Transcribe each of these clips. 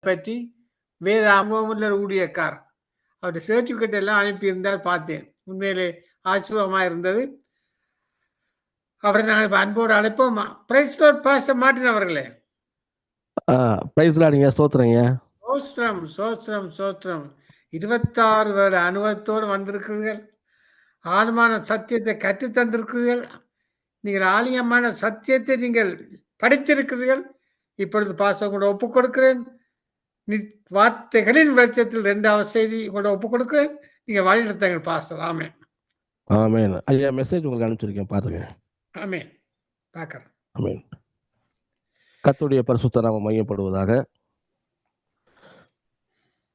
பற்றி வேத அனுபவமுள்ள ஊழியக்கார். அவருடைய சர்டிபிகேட் எல்லாம் அனுப்பியிருந்தால் பார்த்தேன். உண்மையிலே ஆச்சரியமாக இருந்தது. அவரை நாங்கள் அன்போடு அழைப்போம். பிரைஸ் லார்ட் பாஸ்டர் மார்ட்டின் அவர்களே. பிரைஸ் லார்ட் நீங்க ஸ்தோத்திரங்க. சோஸ்திரம் சோஸ்திரம் சோஸ்திரம். 26 வருட அனுபவத்தோடு வந்திருக்கிறீர்கள். ஆழமான சத்தியத்தை கற்றுத் தந்திருக்கிறீர்கள். நீங்கள் ஆலயமான சத்தியத்தை நீங்கள் படித்திருக்கிறீர்கள். இப்பொழுது பாஸ்டர் கூட ஒப்புக் கொடுக்கிறேன். வார்த்தைகளின் வெளிச்சத்தில் 2வது செய்தி கூட ஒப்புக் கொடுக்கிறேன். நீங்க வழி நடத்துங்கள் பாஸ்டர். ஆமென். ஆமென். ஐயா மெசேஜ் உங்களுக்கு அனுப்பிச்சிருக்கேன், பாருங்க. ஆமென். பார்க்கிறேன். ஆமென். கர்த்தருடைய பரிசுத்த நாமம் மையப்படுவதாக.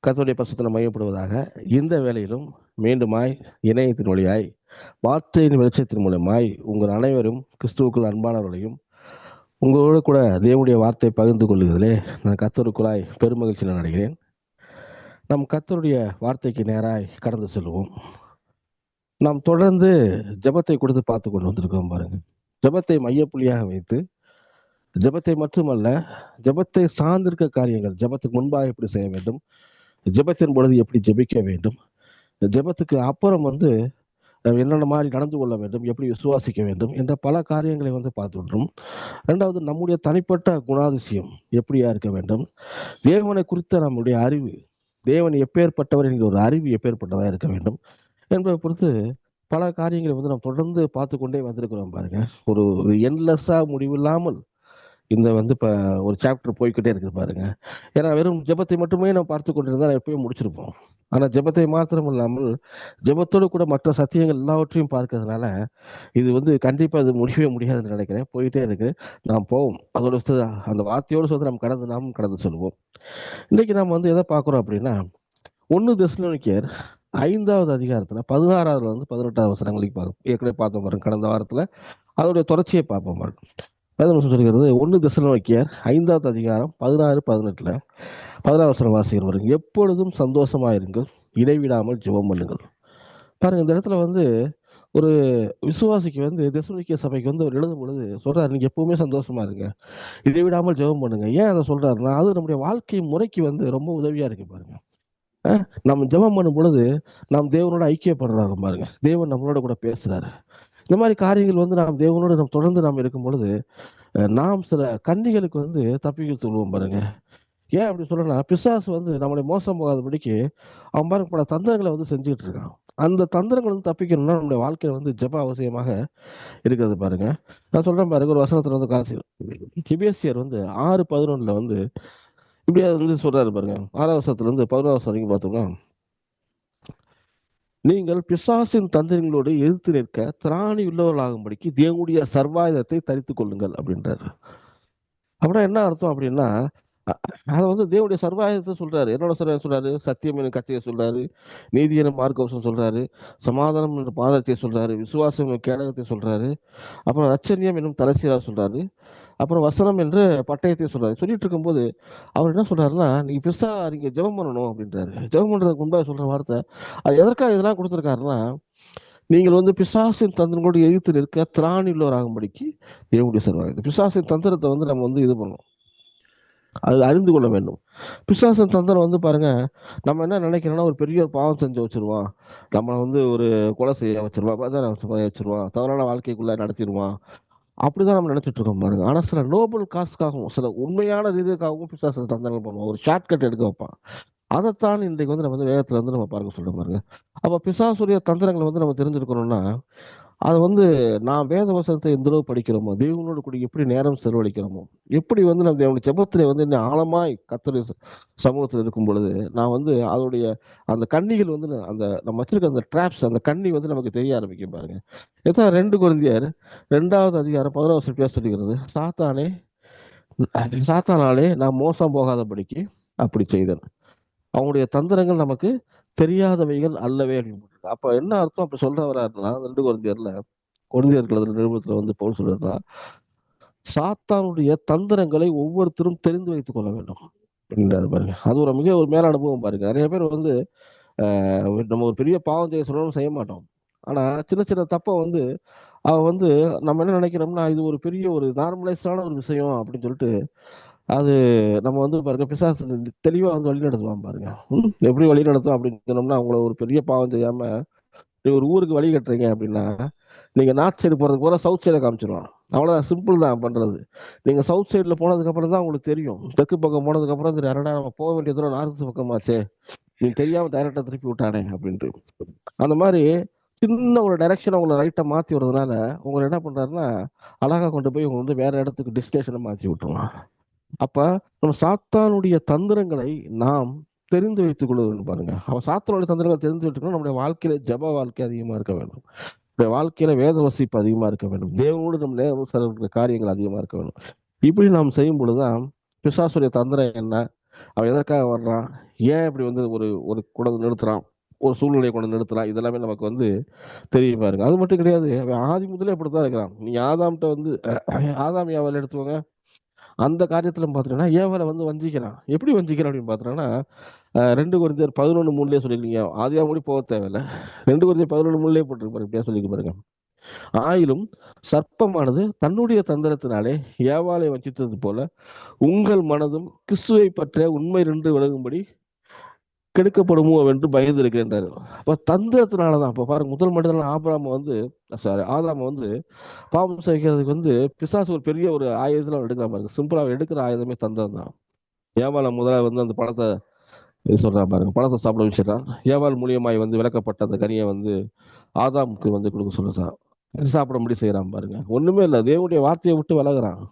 கர்த்தருடைய பரிசுத்த நாமம் மையப்படுவதாக. இந்த வேளையிலும் மீண்டுமாய் இணையத்தின் வழியாய் வார்த்தையின் வெளிச்சத்தின் மூலமாய் உங்கள் அனைவரும் கிறிஸ்துவுக்குள் அன்பானவர்களையும் உங்களோடு கூட தேவனுடைய வார்த்தை பகிர்ந்து கொள்ளுவதிலே நான் கர்த்தருக்குள்ளாய் பெருமகிழ்ச்சி அடைகிறேன். நம் கர்த்தருடைய வார்த்தைக்கு நேராய் கடந்து செல்வோம். நாம் தொடர்ந்து ஜெபத்தை கொடுத்து பார்த்து கொண்டு வந்திருக்கோம் பாருங்க. ஜெபத்தை மையப்புள்ளியாக வைத்து ஜெபத்தை மட்டுமல்ல, ஜெபத்தை சார்ந்திருக்க காரியங்கள், ஜெபத்துக்கு முன்பாக எப்படி செய்ய வேண்டும், ஜெபத்தின் பொழுது எப்படி ஜெபிக்க வேண்டும், ஜெபத்துக்கு அப்புறம் என்னென்ன மாதிரி நடந்து கொள்ள வேண்டும், எப்படி விசுவாசிக்க வேண்டும் என்ற பல காரியங்களை பார்த்துட்டோம். 2வது, நம்முடைய தனிப்பட்ட குணாதிசயம் எப்படியா இருக்க வேண்டும், தேவனை குறித்த நம்முடைய அறிவு, தேவன் எப்பேற்பட்டவர் என்கிற ஒரு அறிவு எப்பேற்பட்டதாக இருக்க வேண்டும் என்பதை பொறுத்து பல காரியங்களை நாம் தொடர்ந்து பார்த்து கொண்டே வந்திருக்கிறோம் பாருங்க. ஒரு என்லெஸ்ஸா முடிவில்லாமல் இந்த இப்போ ஒரு சாப்டர் போய்கிட்டே இருக்கு பாருங்க. ஏன்னா வெறும் ஜெபத்தை மட்டுமே நம்ம பார்த்து கொண்டிருந்தா எப்பயும் முடிச்சிருப்போம். ஆனா ஜெபத்தை மாத்திரம் இல்லாமல் ஜெபத்தோடு கூட மற்ற சத்தியங்கள் எல்லாவற்றையும் பார்க்கறதுனால இது கண்டிப்பா அது முடியவே முடியாதுன்னு நினைக்கிறேன். போயிட்டே இருக்கு. நாம் போவோம். அதோட அந்த வார்த்தையோடு சேர்த்து நாம் கடந்து சொல்லுவோம். இன்னைக்கு நாம் எதை பார்க்குறோம் அப்படின்னா, 1 தெசலோனிக்கேயர் 5வது அதிகாரத்துல 16வது 18வது வசனங்களுக்கு பார்ப்போம். ஏற்கனவே பார்த்தோம் பாருங்க கடந்த வாரத்துல. அதோடைய தொடர்ச்சியை பார்ப்போம் பாருங்க. சொல்கிறது 1 தெசலோனிக்கேயர் 5வது அதிகாரம் 16, 18 16வது வசனம் வாசிக்கிற பாருங்க. எப்பொழுதும் சந்தோஷமாயிருங்கள், இடைவிடாமல் ஜெபம் பண்ணுங்கள். பாருங்க, இந்த இடத்துல ஒரு விசுவாசிக்கு தெசலோனிக்கே சபைக்கு அவர் எழுதும் பொழுது சொல்றாரு, நீங்க எப்பவுமே சந்தோஷமா இருங்க, இடைவிடாமல் ஜெபம் பண்ணுங்க. ஏன் அதை சொல்றாருன்னா, அது நம்முடைய வாழ்க்கை முறைக்கு ரொம்ப உதவியா இருக்கு பாருங்க. நம்ம ஜெபம் பண்ணும் பொழுது நாம் தேவனோட ஐக்கியப்படுறாங்க பாருங்க. தேவன் நம்மளோட கூட பேசுறாரு. இந்த மாதிரி காரியங்கள் நாம் தேவனோடு தொடர்ந்து நாம் இருக்கும் பொழுது நாம் சில கன்னிகளுக்கு தப்பிக்க சொல்லுவோம் பாருங்க. ஏன் அப்படி சொல்லணும்னா, பிசாசு நம்மளை மோசம் போகாதபடிக்கு அவன் பாருங்க பல தந்திரங்களை செஞ்சுக்கிட்டு இருக்கான். அந்த தந்திரங்கள் தப்பிக்கணும்னா நம்முடைய வாழ்க்கையில ஜெப அவசியமாக இருக்கிறது பாருங்க. நான் சொல்றேன் பாருங்க, ஒரு வசனத்துல காசு எபேசியர் 6:11 இப்படியா சொல்றாரு பாருங்க. 6வது வசனத்துல 11வது வசனம் வரைக்கும் பார்த்தோம்னா, நீங்கள் பிசாசின் தந்திரங்களோடு எதிர்த்து நிற்க திராணி உள்ளவர்களாகும்படிக்கு தேவனுடைய சர்வாயுதத்தை தரித்துக் கொள்ளுங்கள் அப்படின்றாரு. அப்படின்னா என்ன அர்த்தம் அப்படின்னா, அதை தேவனுடைய சர்வாயுதத்தை சொல்றாரு. என்னோட சர்வாயுதம் சொல்றாரு, சத்தியம் எனும் கத்தியை சொல்றாரு, நீதி எனும் மார்க்கவசம் சொல்றாரு, சமாதானம் என்ற பாதத்தை சொல்றாரு, விசுவாசம் எனும் கேடகத்தை சொல்றாரு, அப்புறம் ரட்சணியம் என்னும் தலசீரா சொல்றாரு, அப்புறம் வசனம் என்று பட்டயத்தை சொல்றாரு. சொல்லிட்டு இருக்கும்போது அவர் என்ன சொல்றாருன்னா, நீங்க ஜெபம் பண்ணணும் அப்படின்றாரு. ஜெபம் பண்றதுக்கு முன்பாக சொல்ற வார்த்தை, அது எதற்காக இதெல்லாம் கொடுத்துருக்காருன்னா, நீங்கள் பிசாசின் தந்திரங்களோடு எதிர்த்து நிற்க திராணி உள்ளவராகும்படிக்கு தேவனுடைய சர்வாயுதம். பிசாசின் தந்திரத்தை நம்ம இது பண்ணணும், அது அறிந்து கொள்ள வேண்டும். பிசாசின் தந்திரம் பாருங்க, நம்ம என்ன நினைக்கிறோம்னா, ஒரு பெரிய பாவம் செஞ்சு வச்சிருவான், நம்மளை ஒரு கொலை செய்ய வச்சிருவான், வச்சிருவான், தவறான வாழ்க்கைக்குள்ள நடத்திடுவான், அப்படிதான் நம்ம நினைச்சிட்டு இருக்கோம் பாருங்க. ஆனா சில நோபல் காசுக்காகவும் சில உண்மையான ரீதிக்காகவும் பிசாசு தந்திரங்கள் பண்ணுவோம், ஒரு ஷார்ட்கட் எடுக்க வைப்பான். அதைத்தான் இன்றைக்கு நம்ம வேதத்துல நம்ம பார்க்க சொல்ல பாருங்க. அப்ப பிசாசுடைய தந்திரங்களை நம்ம தெரிஞ்சிருக்கணும்னா, அது நான் வேத வசனத்தை எந்த அளவு படிக்கிறோமோ, தேவனோடு கூட எப்படி நேரம் செலவழிக்கிறோமோ, எப்படி நம்ம தேவனுடைய ஜெபத்திலே இன்னும் ஆழமாய் கர்த்தருடைய சமூகத்தில் இருக்கும் பொழுது நான் அதோடைய அந்த கண்ணிகள் அந்த நம்ம வச்சிருக்க அந்த டிராப்ஸ், அந்த கண்ணி நமக்கு தெரிய ஆரம்பிக்கும் பாருங்க. இதான் 2 கொரிந்தியர் 2வது அதிகாரம் 11வது வசனம் சொல்லுகிறது, சாத்தானாலே நான் மோசம் போகாதபடிக்கு அப்படி செய்தேன், அவனுடைய தந்திரங்கள் நமக்கு தெரியாதவைகள் அல்லவே அப்படின்னு. அப்ப என்ன அர்த்தம் அப்படி சொல்ற வர்றாருன்னா, 2 கொரிந்தியர்கள் நிருபத்துல பவுல் சொல்றா, சாத்தானுடைய தந்திரங்களை ஒவ்வொருத்தரும் தெரிந்து வைத்துக் கொள்ள வேண்டும் அப்படின்றாரு பாருங்க. அது ஒரு மிக ஒரு மேல அனுபவம் பாருங்க. நிறைய பேர் நம்ம ஒரு பெரிய பாவம் செய்ய சொல்லணும், செய்ய மாட்டோம். ஆனா சின்ன சின்ன தப்ப அவ நம்ம என்ன நினைக்கிறோம்னா, இது ஒரு பெரிய ஒரு நார்மலைஸ்டான ஒரு விஷயம் அப்படின்னு சொல்லிட்டு அது நம்ம வந்து பாருங்க பிசாசு தெளிவா வந்து வழி நடத்துவான் பாருங்க. எப்படி வழி நடத்தும் அப்படின்னு சொன்னோம்னா, அவங்கள ஒரு பெரிய பாவம் செய்யாம நீங்க ஒரு ஊருக்கு வழி கட்டுறீங்க அப்படின்னா, நீங்க நார்த் சைடு போறதுக்கு போல சவுத் சைட காமிச்சிருவான். அவ்வளவுதான், சிம்பிள் தான் பண்றது. நீங்க சவுத் சைடுல போனதுக்கு அப்புறம் தான் உங்களுக்கு தெரியும். தெற்கு பக்கம் போனதுக்கு அப்புறம் தெரியும், அடடா நம்ம போக வேண்டிய தூரம் நார்த் பக்கமாச்சே, நீ தெரியாம டைரக்டா திருப்பி விட்டானே அப்படின்ட்டு. அந்த மாதிரி சின்ன ஒரு டைரக்ஷன் உங்களை ரைட்டா மாத்தி விடுறதுனால உங்களை என்ன பண்றாருன்னா, அழகா கொண்டு போய் உங்களை வந்து வேற இடத்துக்கு டெஸ்டினேஷனை மாத்தி விட்டுருவான். அப்ப நம்ம சாத்தானுடைய தந்திரங்களை நாம் தெரிந்து வைத்துக் கொள்ள வேண்டும் பாருங்க. அவன் சாத்தானுடைய தந்திரங்களை தெரிந்து வைத்துக்கணும். நம்முடைய வாழ்க்கையில ஜெப வாழ்க்கை அதிகமா இருக்க வேண்டும். நம்முடைய வாழ்க்கையில வேத வசிப்பு அதிகமா இருக்க வேண்டும். தேவனோடு நம்ம நேரம் செலவிடுற காரியங்கள் அதிகமா இருக்க வேண்டும். இப்படி நாம் செய்யும் பொழுதுதான் பிசாசுடைய தந்திரம் என்ன, அவன் எதற்காக வர்றான், ஏன் இப்படி வந்து ஒரு ஒரு கொண்டு நிறுத்துறான், ஒரு சூழ்நிலையை கொண்டு நிறுத்துறான், இதெல்லாமே நமக்கு வந்து தெரியும் பாருங்க. அது மட்டும் கிடையாது, அவன் ஆதி முதலே அப்படித்தான் இருக்கிறான். நீங்க ஆதாம்கிட்ட வந்து ஆதாம் ஏவாள் எடுத்துக்கோங்க. அந்த காரியத்துல பாத்துட்டோம்னா ஏவாளை வந்து வஞ்சிக்கிறான். எப்படி வஞ்சிக்கிறான் அப்படின்னு பாத்துட்டோம்னா, 2 கொரிந்தியர் 11:3 சொல்லிருக்கீங்க. ஆதியாகமம் கூட போக தேவையில்ல. 2 கொரிந்தியர் 11:3 போட்டிருக்கு பாருங்க. இப்படியா சொல்லிருக்கு பாருங்க. ஆயிலும் சர்ப்பமானது தன்னுடைய தந்திரத்தினாலே ஏவாளை வஞ்சித்தது போல உங்கள் மனதும் கிறிஸ்துவை பற்றிய உண்மை நின்று விலகும்படி கெடுக்கப்படுமோ என்று பயந்து இருக்கிறார். அப்ப தந்திரத்தினாலதான். அப்ப பாருங்க, முதல் மனிதன் ஆபிரகாம் வந்து சாரி ஆதாம வந்து பாவம் செய்கிறதுக்கு வந்து பிசாசு ஒரு பெரிய ஒரு ஆயுதத்துல அவன் எடுக்கலாம் பாருங்க. சிம்பிளா அவன் எடுக்கிற ஆயுதமே தந்திரம் தான். ஏவாள முதல்ல வந்து அந்த பழத்தை இது சொல்றான் பாருங்க, பழத்தை சாப்பிட வச்சிடறான். ஏவாள் மூலியமாய் வந்து விளக்கப்பட்ட அந்த கனியை வந்து ஆதாமுக்கு வந்து கொடுக்க சொல்லுறான். சாப்பிடும்படி செய்யறான் பாருங்க. ஒண்ணுமே இல்லை, தேவனுடைய வார்த்தையை விட்டு விலகுறான்.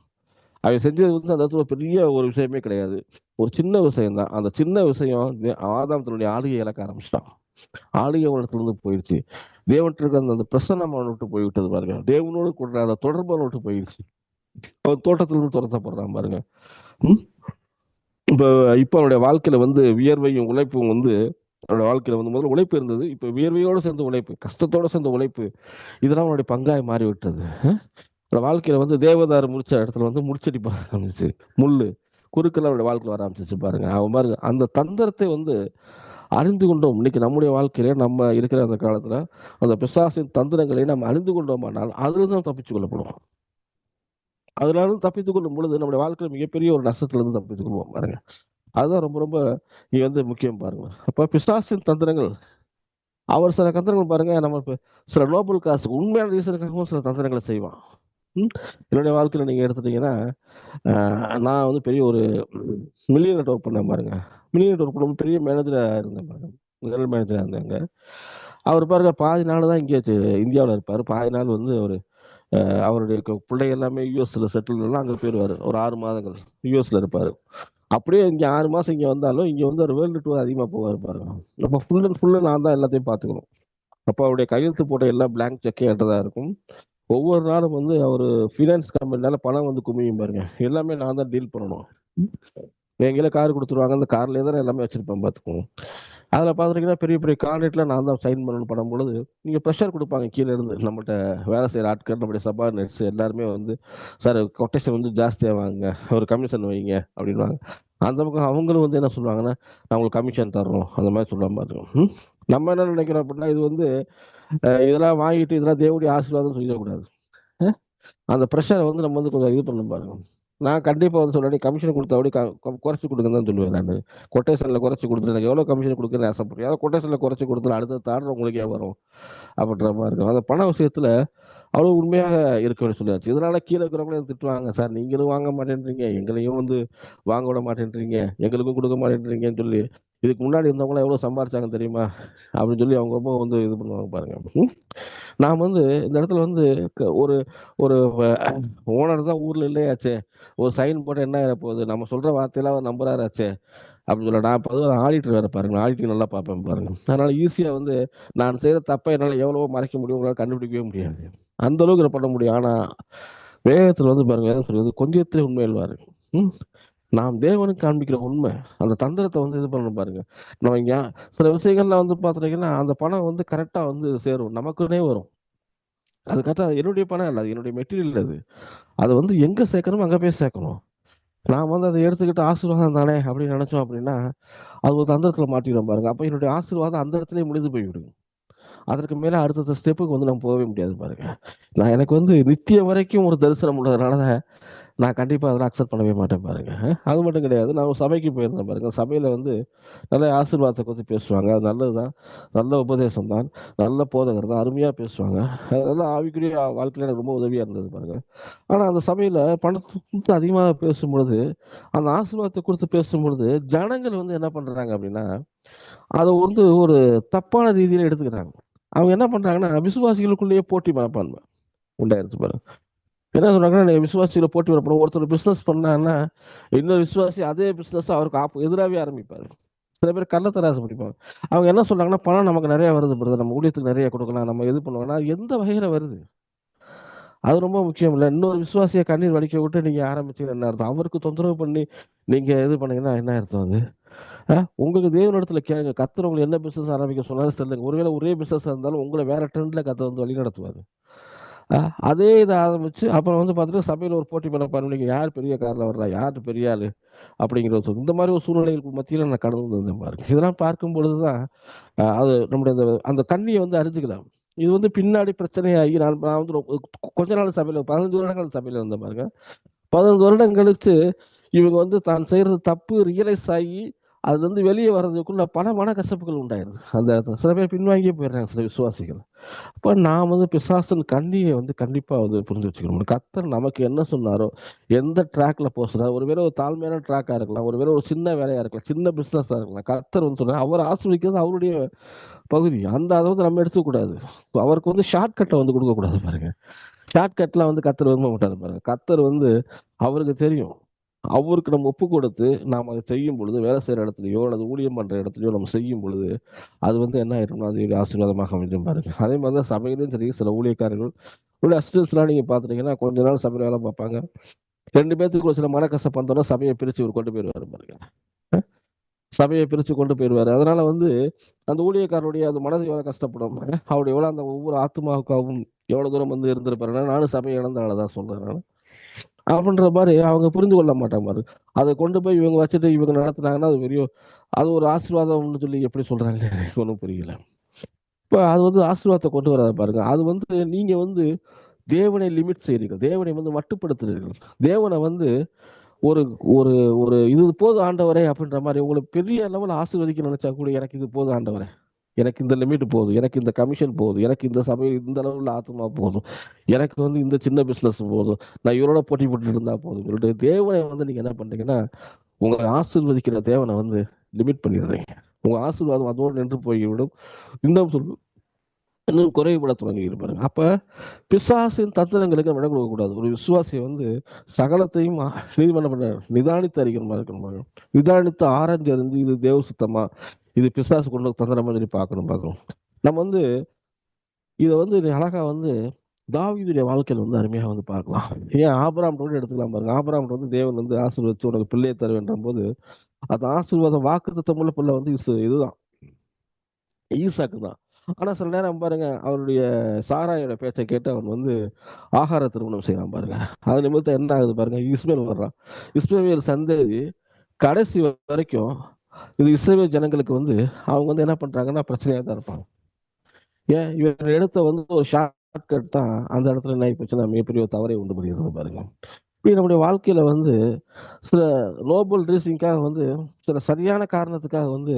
அவன் செஞ்சது வந்து அந்த இடத்துல பெரிய ஒரு விஷயமே கிடையாது. ஒரு சின்ன விஷயம் தான். அந்த சின்ன விஷயம் ஆதாம் தன்னுடைய ஆளுகை இழக்க ஆரம்பிச்சிட்டான். ஆளுகை அவனிடத்துல இருந்து போயிடுச்சு. தேவன்கிட்ட இருக்க அந்த பிரசன்னம் அவனை விட்டு போய்விட்டது பாருங்க. தேவனோடு கூட அந்த தொடர்பு அவனை விட்டு போயிடுச்சு. அவன் தோட்டத்துல இருந்து துரத்தப்படுறான் பாருங்க. ம்? இப்ப இப்ப அவனுடைய வாழ்க்கையில வந்து வியர்வையும் உழைப்பும் வந்து அவனுடைய வாழ்க்கையில வந்து முதல்ல உழைப்பு இருந்தது. இப்ப வியர்வையோட சேர்ந்த உழைப்பு, கஷ்டத்தோட சேர்ந்த உழைப்பு, இதெல்லாம் அவனுடைய பங்காய் மாறி விட்டது. வாழ்க்கையில வந்து தேவதாரு முடிச்ச இடத்துல வந்து முடிச்சடி போட ஆரம்பிச்சு, முள்ளு குறுக்கெல்லாம் அவருடைய வாழ்க்கையில வர ஆரம்பிச்சிச்சு பாருங்க. அவன் பாருங்க அந்த தந்திரத்தை வந்து அறிந்து கொண்டோம். இன்னைக்கு நம்முடைய வாழ்க்கையில நம்ம இருக்கிற அந்த காலத்துல அந்த பிசாசின் தந்திரங்களை நம்ம அறிந்து கொண்டோமானால் அதிலிருந்து நம்ம தப்பிச்சு கொள்ளப்படுவோம். அதனால தப்பித்துக் கொள்ளும் பொழுது நம்முடைய வாழ்க்கையில மிகப்பெரிய ஒரு நஷ்டத்துல இருந்து தப்பித்துக் கொள்வோம் பாருங்க. அதுதான் ரொம்ப ரொம்ப இங்க வந்து முக்கியம் பாருங்க. அப்ப பிசாசின் தந்திரங்கள், அவர் சில தந்திரங்கள் பாருங்க, நம்ம சில நோபல் காசு உண்மையான ரீசனுக்காகவும் சில தந்திரங்களை செய்வான். என்னுடைய வாழ்க்கையில நீங்க எடுத்துட்டீங்கன்னா, நான் வந்து பெரிய ஒரு மில்லியன் நெட்வொர்க் பண்ணேன் பாருங்க. மில்லியன் நெட்வொர்க் பண்ணும்போது பெரிய மேனேஜரா இருந்தேன் பாருங்க. முதல் மேனேஜரா இருந்தாங்க. அவர் பாருங்க பாதி நாள் தான் இங்கே இந்தியாவில் இருப்பாரு. பாதி நாள் வந்து அவரு அவருடைய பிள்ளை எல்லாமே யூஎஸ்ல செட்டில் எல்லாம் அங்கே போயிடுவாரு. ஒரு 6 மாதங்கள் யூஎஸ்ல இருப்பாரு. அப்படியே இங்க 6 மாசம் இங்க வந்தாலும் இங்க வந்து ஒரு வேர்ல்டு டூர் அதிகமா போவாரு பாருங்க. அப்ப ஃபுல் அண்ட் ஃபுல்லு நான் தான் எல்லாத்தையும் பார்த்துக்கணும். அப்ப அவருடைய கையெழுத்து போட்ட எல்லா பிளாங்க் செக்கே என்கிட்ட தான் இருக்கும். ஒவ்வொரு நாளும் வந்து அவர் ஃபினான்ஸ் கம்பெனினால பணம் வந்து குமியும் பாருங்க. எல்லாமே நான் தான் டீல் பண்ணணும். எங்கேயில கார் கொடுத்துருவாங்க, அந்த கார்லேயே தான் எல்லாமே வச்சிருப்பேன் பார்த்துக்கோங்க. அதில் பார்த்துட்டீங்கன்னா பெரிய பெரிய கான்ட்ராக்ட்ல நான் தான் சைன் பண்ணணும் பண்ணும் பொழுது நீங்கள் ப்ரெஷர் கொடுப்பாங்க கீழே இருந்து. நம்மகிட்ட வேலை செய்கிற ஆட்கள், நம்முடைய சபார்டினேட்ஸ் எல்லாருமே வந்து, சார் கொட்டேஷன் வந்து ஜாஸ்தியாக வாங்க, ஒரு கமிஷன் வைங்க அப்படின்வாங்க. அந்த பக்கம் அவங்களும் வந்து என்ன சொல்லுவாங்கன்னா, நான் உங்களுக்கு கமிஷன் தர்றோம் அந்த மாதிரி சொல்லுவாங்க பாருங்க. நம்ம என்ன நினைக்கிறோம் அப்படின்னா, இது வந்து இதெல்லாம் வாங்கிட்டு இதெல்லாம் தேவனுடைய ஆசீர்வாதம் சொல்லிடக்கூடாது. அந்த ப்ரெஷரை வந்து நம்ம வந்து கொஞ்சம் இது பண்ண பாருங்க. நான் கண்டிப்பா வந்து சொல்றேன், கமிஷன் கொடுத்தா அப்படி குறைச்சு கொடுங்கன்னு தான் சொல்லுவேன் நான். கொட்டேஷன்ல குறைச்சு கொடுத்துட்டு எனக்கு எவ்வளவு கமிஷன் கொடுக்குறேன்னு ஆசைப்படுறேன். ஏதாவது கொட்டேஷன்ல குறைச்சு கொடுத்துட்டு அடுத்த தாடுற உங்களுக்கே வரும் அப்படின்ற மாதிரி இருக்கும். அந்த பண விஷயத்துல அவ்வளவு உண்மையாக இருக்கணும்னு சொல்லியாச்சு. இதனால கீழே இருக்கிறவங்களும் திட்டுவாங்க, சார் நீங்களும் வாங்க மாட்டேன்றீங்க, எங்களையும் வந்து வாங்க விட மாட்டேன்றீங்க, எங்களுக்கும் கொடுக்க மாட்டேன்றீங்கன்னு சொல்லி. இதுக்கு முன்னாடி இருந்தவங்களாம் எவ்வளவு சம்பாரிச்சாங்க தெரியுமா அப்படின்னு சொல்லி அவங்க ரொம்ப வந்து இது பண்ணுவாங்க பாருங்க. நாம் வந்து இந்த இடத்துல வந்து ஒரு ஒரு ஓனர் தான் ஊர்ல இல்லையாச்சே, ஒரு சைன் போட்டு என்ன ஆயிட போகுது, நம்ம சொல்ற வார்த்தையெல்லாம் அவர் நம்புறாராச்சே அப்படின்னு சொல்ல. நான் பொதுவாக ஆடிட்டர் வேற பாருங்க, ஆடிட்டிங் நல்லா பார்ப்பேன் பாருங்க. அதனால ஈஸியா வந்து நான் செய்யற தப்பை என்னால் எவ்வளவோ மறைக்க முடியும், உங்களால் கண்டுபிடிக்கவே முடியாது. அந்த அளவுக்கு இதை பண்ண முடியும். ஆனா வேகத்துல வந்து பாருங்க, வேதம் சொல்றது கொஞ்சத்திலே உண்மையில் பாருங்க. நாம் தேவனுக்கு காண்பிக்கிற உண்மை அந்த தந்திரத்தை வந்து இது பண்ணணும் பாருங்க. நம்ம இங்க சில விஷயங்கள்ல வந்து பாத்துட்டீங்கன்னா அந்த பணம் வந்து கரெக்டா வந்து சேரும், நமக்குன்னே வரும். அது கரெக்டா என்னுடைய பணம் இல்லை, அது என்னுடைய மெட்டீரியல். அது அதை வந்து எங்க சேர்க்கணுமோ அங்க போய் சேர்க்கணும். நான் வந்து அதை எடுத்துக்கிட்டு ஆசீர்வாதம் தானே அப்படின்னு நினைச்சோம் அப்படின்னா அது ஒரு தந்திரத்துல மாட்டிடும் பாருங்க. அப்ப என்னுடைய ஆசீர்வாதம் அந்த இடத்துலயே முடிந்து போய்விடும். அதற்கு மேல அடுத்த ஸ்டெப்புக்கு வந்து நம்ம போகவே முடியாது பாருங்க. நான் எனக்கு வந்து நித்திய வரைக்கும் ஒரு தரிசனம் உள்ளதுனால நான் கண்டிப்பா அதெல்லாம் அக்செப்ட் பண்ணவே மாட்டேன் பாருங்க. அது மட்டும் கிடையாது. நான் ஒரு சபைக்கு போயிருந்தேன் பாருங்க. சபையில வந்து நல்ல ஆசீர்வாதத்த பத்தி பேசுவாங்க. அது நல்லதுதான். நல்ல உபதேசம் தான். நல்ல போதகர் தான். அருமையா பேசுவாங்க. அதெல்லாம் ஆவிக்குரிய வாழ்க்கையில எனக்கு ரொம்ப உதவியா இருந்தது பாருங்க. ஆனா அந்த சபையில பணத்த குறித்து அதிகமா பேசும்பொழுது, அந்த ஆசீர்வாதத்த குறித்து பேசும்பொழுது, ஜனங்கள் வந்து என்ன பண்றாங்க அப்படின்னா, அத வந்து ஒரு தப்பான ரீதியில எடுத்துக்கிறாங்க. அவங்க என்ன பண்றாங்கன்னா, விசுவாசிகளுக்குள்ளேயே போட்டி மனப்பான்மை உண்டாயிருச்சு பாருங்க. என்ன சொல்றாங்கன்னா, நீங்க விசுவாசிகள போட்டி வரப்படும். ஒருத்தர் பிசினஸ் பண்ணாங்கன்னா, இன்னொரு விசுவாசி அதே பிசினஸ் அவருக்கு எதிராவே ஆரம்பிப்பாரு. சில பேர் கள்ளத்தராசு பிடிப்பாங்க. அவங்க என்ன சொல்றாங்கன்னா, "பணம் நமக்கு நெறைய வருது பிரதர். நம்ம ஊழியத்துக்கு நெறைய குடுக்கலாம். நம்ம இது பண்ணுவோம்னா" எந்த வகையில வருது? அது ரொம்ப முக்கியம் இல்ல. இன்னொரு விசுவாசிய கண்ணீர் வடிக்க விட்டு நீங்க ஆரம்பிச்சீங்கன்னா என்ன அர்த்தம்? அவருக்கு தொந்தரவு பண்ணி நீங்க இது பண்ணீங்கன்னா என்ன அர்த்தம் அது? உங்களுக்கு தேவனிடத்துல கேளுங்க. கர்த்தர் உங்களுக்கு என்ன பிசினஸ் ஆரம்பிக்க சொன்னாலும் சொல்லுங்க. ஒருவேளை ஒரே பிசினஸா இருந்தாலும் உங்கள வேற ட்ரெண்ட்ல கர்த்தர் வந்து வழிநடத்துவாரு. அ அதே இத ஆரம்பிச்சு அப்புறம் வந்து பார்த்தீங்கன்னா, சபையில ஒரு போட்டி மனப்பான்மை. யார் பெரிய கார்ல வர்றா? யார் பெரிய ஆளு? அப்படிங்கிற ஒரு இந்த மாரி ஒரு சூழ்நிலைகளுக்கு மத்தியில நான் கடந்து வந்தேன் பாருங்க. இதெல்லாம் பார்க்கும் பொழுது தான் அது நம்முடைய அந்த அந்த கண்ணிய வந்து அறிஞ்சுக்கலாம். இது வந்து பின்னாடி பிரச்சனையாகி நான் வந்து கொஞ்ச நாள் சபையில 15 வருடங்கள் சபையில இருந்தேன் பாருங்க. 15 வருடம் கழிச்சு இவங்க வந்து தான் செய்றது தப்பு ரியலைஸ் ஆகி அதுலருந்து வெளிய வர்றதுக்குள்ள பல மனக்கசப்புகள் உண்டாயிருது. அந்த இடத்துல சில பேர் பின்வாங்கியே போயிடுறாங்க சில விசுவாசிகள். அப்ப நான் வந்து பிசாசின் கண்ணிய வந்து கண்டிப்பா வந்து புரிஞ்சு வச்சுக்கணும். கர்த்தர் நமக்கு என்ன சொன்னாரோ, எந்த ட்ராக்ல போ சொன்னாரோ, ஒருவேளை ஒரு தாழ்மையான ட்ராக்கா இருக்கலாம். ஒருவேளை ஒரு சின்ன வேலையா இருக்கலாம். சின்ன பிசினஸா இருக்கலாம். கர்த்தர் வந்து சொன்னாரு. அவர் ஆசீர்வதிக்கிறது அவருடைய பகுதி. அந்த அத வந்து நம்ம எடுத்துக்கக்கூடாது. அவருக்கு வந்து ஷார்ட் கட்ட வந்து குடுக்கக்கூடாது பாருங்க. ஷார்ட் கட்லாம் வந்து கர்த்தர் விரும்ப மாட்டாரு பாருங்க. கர்த்தர் வந்து அவருக்கு தெரியும். அவருக்கு நம்ம ஒப்பு கொடுத்து, நாம அத செய்யும் பொழுது, வேலை செய்ற இடத்துலயோ, அல்லது ஊழியம் பண்ற இடத்துலயோ நம்ம செய்யும் பொழுது, அது வந்து என்ன ஆயிரும்னா, அது ஒரு ஆசீர்வாதமாக அமைஞ்சிரும் பாருங்க. அதே மாரி தான் சபையிலயும் சரி, சில ஊழியக்காரர்கள், உள்ள அசிஸ்டன்ட்ஸ்லாம் நீங்க பார்த்துட்டீங்கன்னா, கொஞ்ச நாள் சபையில வேலை பார்ப்பாங்க. 2 பேத்துக்கு ஒரு சில மனக்கசப்பு வந்தோனே சபைய பிரிச்சு இவரு கொண்டு போயிருவாரு பாருங்க. சபைய பிரிச்சு கொண்டு போயிருவாரு. அதனால வந்து அந்த ஊழியக்காரருடைய அந்த மனது எவ்வளவு கஷ்டப்படும். அவருடைய எவ்வளவு அந்த ஒவ்வொரு ஆத்துமாவுக்காகவும் எவ்வளவு தூரம் வந்து இருந்திருப்பாருன்னா, நானும் சபைய இழந்தனால தான் சொல்றேன் நானு. அப்படின்ற மாரி அவங்க புரிந்து கொள்ள மாட்டாங்க பாரு. அத கொண்டு போய் இவங்க வச்சுட்டு இவங்க நடத்துனாங்கன்னா, அது பெரிய அது ஒரு ஆசீர்வாதம்னு சொல்லி எப்படி சொல்றாங்கன்னு எனக்கு ஒண்ணும் புரியல. இப்ப அது வந்து ஆசீர்வாதத்த கொண்டு வராது பாருங்க. அது வந்து நீங்க வந்து தேவனை லிமிட் செய்றீர்கள். தேவனை வந்து மட்டுப்படுத்துறீர்கள். தேவன வந்து ஒரு ஒரு ஒரு "இது போதும் ஆண்டவரே" அப்படின்ற மாரி உங்கள பெரிய லெவல்ல ஆசீர்வதிக்க நெனச்சா கூட, "எனக்கு இது போதும் ஆண்டவரே. எனக்கு இந்த லிமிட் போதும். எனக்கு இந்த கமிஷன் போதும். எனக்கு இந்த சபையில் இந்த அளவுல ஆத்துமா போதும். எனக்கு வந்து இந்த சின்ன பிசினஸ் போதும். நான் இவரோட போட்டி போட்டுட்டு இருந்தா போதும்ன்னு" சொல்லிட்டு தேவனை வந்து நீங்க என்ன பண்றீங்கன்னா, உங்கள ஆசீர்வதிக்கிற தேவன வந்து லிமிட் பண்ணிடுறீங்க. உங்க ஆசீர்வாதம் அதோடு நின்று போய்விடும். இன்னும் இன்னும் குறைவுபட தொடங்கிரும் பாருங்க. அப்ப பிசாசின் தந்திரங்களுக்கு நம்ம இடம் கொடுக்கக்கூடாது. ஒரு விசுவாசி வந்து சகலத்தையும் நீதிமன்றம் பண்றாரு. நிதானித்து அறிகிற மாரி இருக்கணும் பாருங்க. நிதானித்து ஆராய்ஞ்சு அறிந்து இது தேவ சுத்தமா, இது பிசாசு கொண்டு வந்த தந்திரமா சொல்லி பார்க்கணும். நம்ம வந்து இத வந்து அழகா வந்து தாவீதுடைய வாழ்க்கையில வந்து அருமையா வந்து பார்க்கலாம். ஏன் ஆபிரகாம்ட்ட கூட எடுத்துக்கலாம் பாருங்க. ஆபிரகாம்ட்ட வந்து தேவன் வந்து ஆசீர்வதிச்சு உனக்கு பிள்ளையை தருவேன்றபோது, அந்த ஆசீர்வாதம் வாக்குத்தத்தமுள்ள பிள்ளை வந்து இதுதான். ஈசாக்கு தான். ஆனா சில நேரம் பாருங்க, அவருடைய சாராயோட பேச்ச கேட்டு அவன் வந்து ஆகார திருமணம் செய்றான் பாருங்க. அது நிமித்தம் என்ன ஆகுது பாருங்க, இஸ்மவேல் வர்றான். இஸ்மவேல் சந்ததி கடைசி வரைக்கும் இது இஸ்ரவேல் ஜனங்களுக்கு வந்து அவங்க வந்து என்ன பண்றாங்கன்னா, பிரச்சனையா தான் இருப்பாங்க. ஏன் இவன் எடுத்த வந்து ஒரு ஷார்ட் கட் தான் அந்த இடத்துல என்ன ஆயி போச்சுன்னா, மிகப்பெரிய ஒரு தவறை உண்டு பண்ணியிருந்தது பாருங்க. இப்படி நம்முடைய வாழ்க்கையில வந்து சில நோபல் ரீசன்க்காக வந்து சில சரியான காரணத்துக்காக வந்து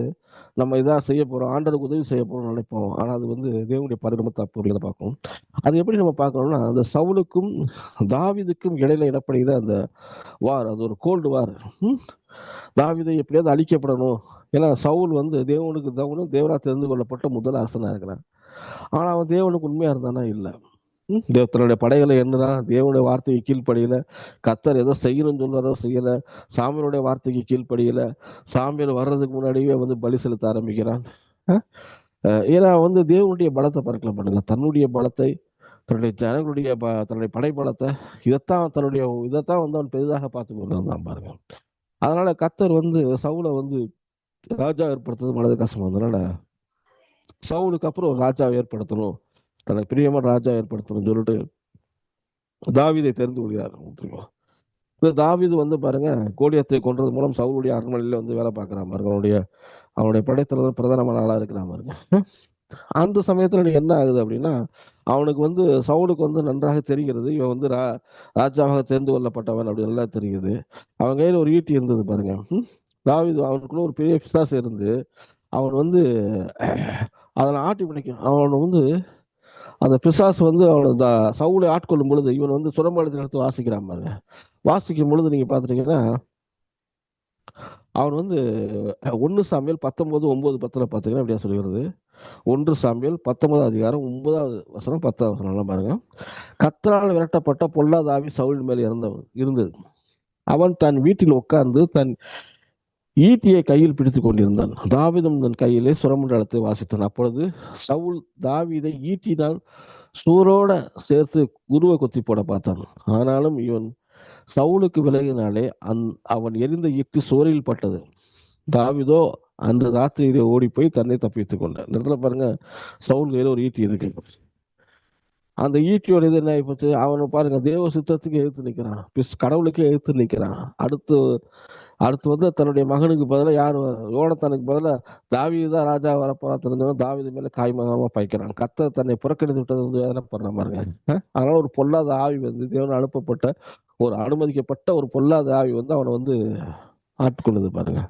நம்ம இதா செய்ய போறோம். ஆண்டவருக்கு உதவி செய்ய போறோம்னு நினைப்போம். ஆனா அது வந்து தேவனுடைய பரிணாம தப்புகள பார்க்கும். அது எப்படி நம்ம பார்க்கணும்னா, அந்த சவுலுக்கும், தாவீதுக்கும் இடையில இடப்படுகிற அந்த வார். அது ஒரு கோல்டு வார். ம். தாவீது எப்படியாவது அழிக்கப்படணும். ஏன்னா சவுல் வந்து தேவனா தெரிந்து கொள்ளப்பட்ட முதல் அரசனா இருக்கிறான். ஆனா அவன் தேவனுக்கு உண்மையா இருந்தானா? இல்ல. தன்னுடைய படைகளை எண்ணுறான். தேவனுடைய வார்த்தைக்கு கீழ்ப்படியல. கர்த்தர் ஏதோ செய்யணும்னு சொல்றாரோ செய்யல. சாமியனுடைய வார்த்தைக்கு கீழ்ப்படியல. சாமியார் வர்றதுக்கு முன்னாடியே வந்து பலி செலுத்த ஆரம்பிக்கிறான். அ ஏன்னா வந்து தேவனுடைய பலத்த பார்க்கல பண்ணுங்க. தன்னுடைய பலத்தை, தன்னுடைய ஜனங்களுடைய தன்னுடைய படை பலத்த இதத்தான் வந்து அவன் பெரிதாக பார்த்துக் கொண்டிருந்தான் பாருங்க. அதனால கர்த்தர் வந்து சவுல வந்து ராஜா ஏற்படுத்துறது மனது கஷ்டமா இருந்ததுனால, சவுலுக்கு அப்புறம் ஒரு ராஜாவை ஏற்படுத்தணும். தனக்கு பிரியமான ராஜா ஏற்படுத்தணும்னு சொல்லிட்டு தாவீதை தெரிந்து கொள்கிறார். தெரியுமா? இந்த தாவீது வந்து பாருங்க, கோலியாத்தை கொன்றது மூலம் சவுலுடைய அரண்மனையில வந்து வேலை பார்க்கிறான் பாருங்க. அவனுடைய அவனுடைய படைத்தலைவர் பிரதானமான ஆளா இருக்கிறான் பாருங்க. அந்த சமயத்துல என்ன ஆகுது அப்படின்னா, அவனுக்கு வந்து சவுலுக்கு வந்து நன்றாக தெரிகிறது இவன் வந்து ராஜாவாக தேர்ந்து கொள்ளப்பட்டவன் அப்படி நல்லா தெரியுது. அவன் கையில ஒரு ஈட்டி இருந்தது பாருங்க. தாவீது அவனுக்குள்ள ஒரு பெரிய பிசாசு இருந்து அவன் வந்து அதில் ஆட்டி பிடிக்கும். அவன் வந்து அந்த பிசாசு வந்து அவனை சவுலை ஆட்கொள்ளும் பொழுது இவன் வந்து சுரமண்டலத்தில் எடுத்து வாசிக்கிறான் பாருங்க. வாசிக்கும் பொழுது நீங்க பாத்துட்டீங்கன்னா அவன் வந்து 1 சாமுவேல் 19:9-10 பாத்தீங்கன்னா இப்படியா சொல்லுகிறது. 1 சாமுவேல் 19 அதிகாரம் 9வது வசனம் 10வது வசனம் பாருங்க. கர்த்தரால் விரட்டப்பட்ட பொல்லாத ஆவி சவுலின் மேல் இருந்தது. அவன் தன் வீட்டில் உட்கார்ந்து தன் ஈட்டியை கையில் பிடித்துக் கொண்டிருந்தான். தாவீதும் தன் கையிலே சுரமண்டலத்தை வாசித்தான். அப்பொழுது சவுல் தாவீதை ஈட்டினால் சூரோட சேர்த்து குருவை கொத்தி போட பார்த்தான். ஆனாலும் இவன் சவுலுக்கு விலகினாலே அவன் எரிந்த ஈட்டி சோரில் பட்டது. தாவீதோ அன்று ராத்திரியிலே ஓடி போய் தன்னை தப்பித்துக் கொண்டான். இந்த இடத்துல பாருங்க, சவுல் கையில ஒரு ஈட்டி இருக்கு. அந்த ஈட்டியோட இது என்ன ஆயிப்போச்சு, அவனை பாருங்க தேவ சித்தத்துக்கு எதிர்த்து நிற்கிறான், கடவுளுக்கே எதிர்த்து நிற்கிறான். அடுத்து வந்து தன்னுடைய மகனுக்கு பதிலாக யார், யோனத்தானுக்கு பதிலாக தாவீது தான் ராஜா வரப்போறா தெரிஞ்சவன் தாவீது மேல காய்மகமா பாய்க்கிறான். கர்த்தர் தன்னை புறக்கணித்து விட்டது வந்து வேதனை பண்ற பாருங்க. அதனால ஒரு பொல்லாத ஆவி வந்து தேவன் அனுப்பப்பட்ட ஒரு அனுமதிக்கப்பட்ட ஒரு பொல்லாத ஆவி வந்து அவனை வந்து ஆட்கொள்ளுது பாருங்க.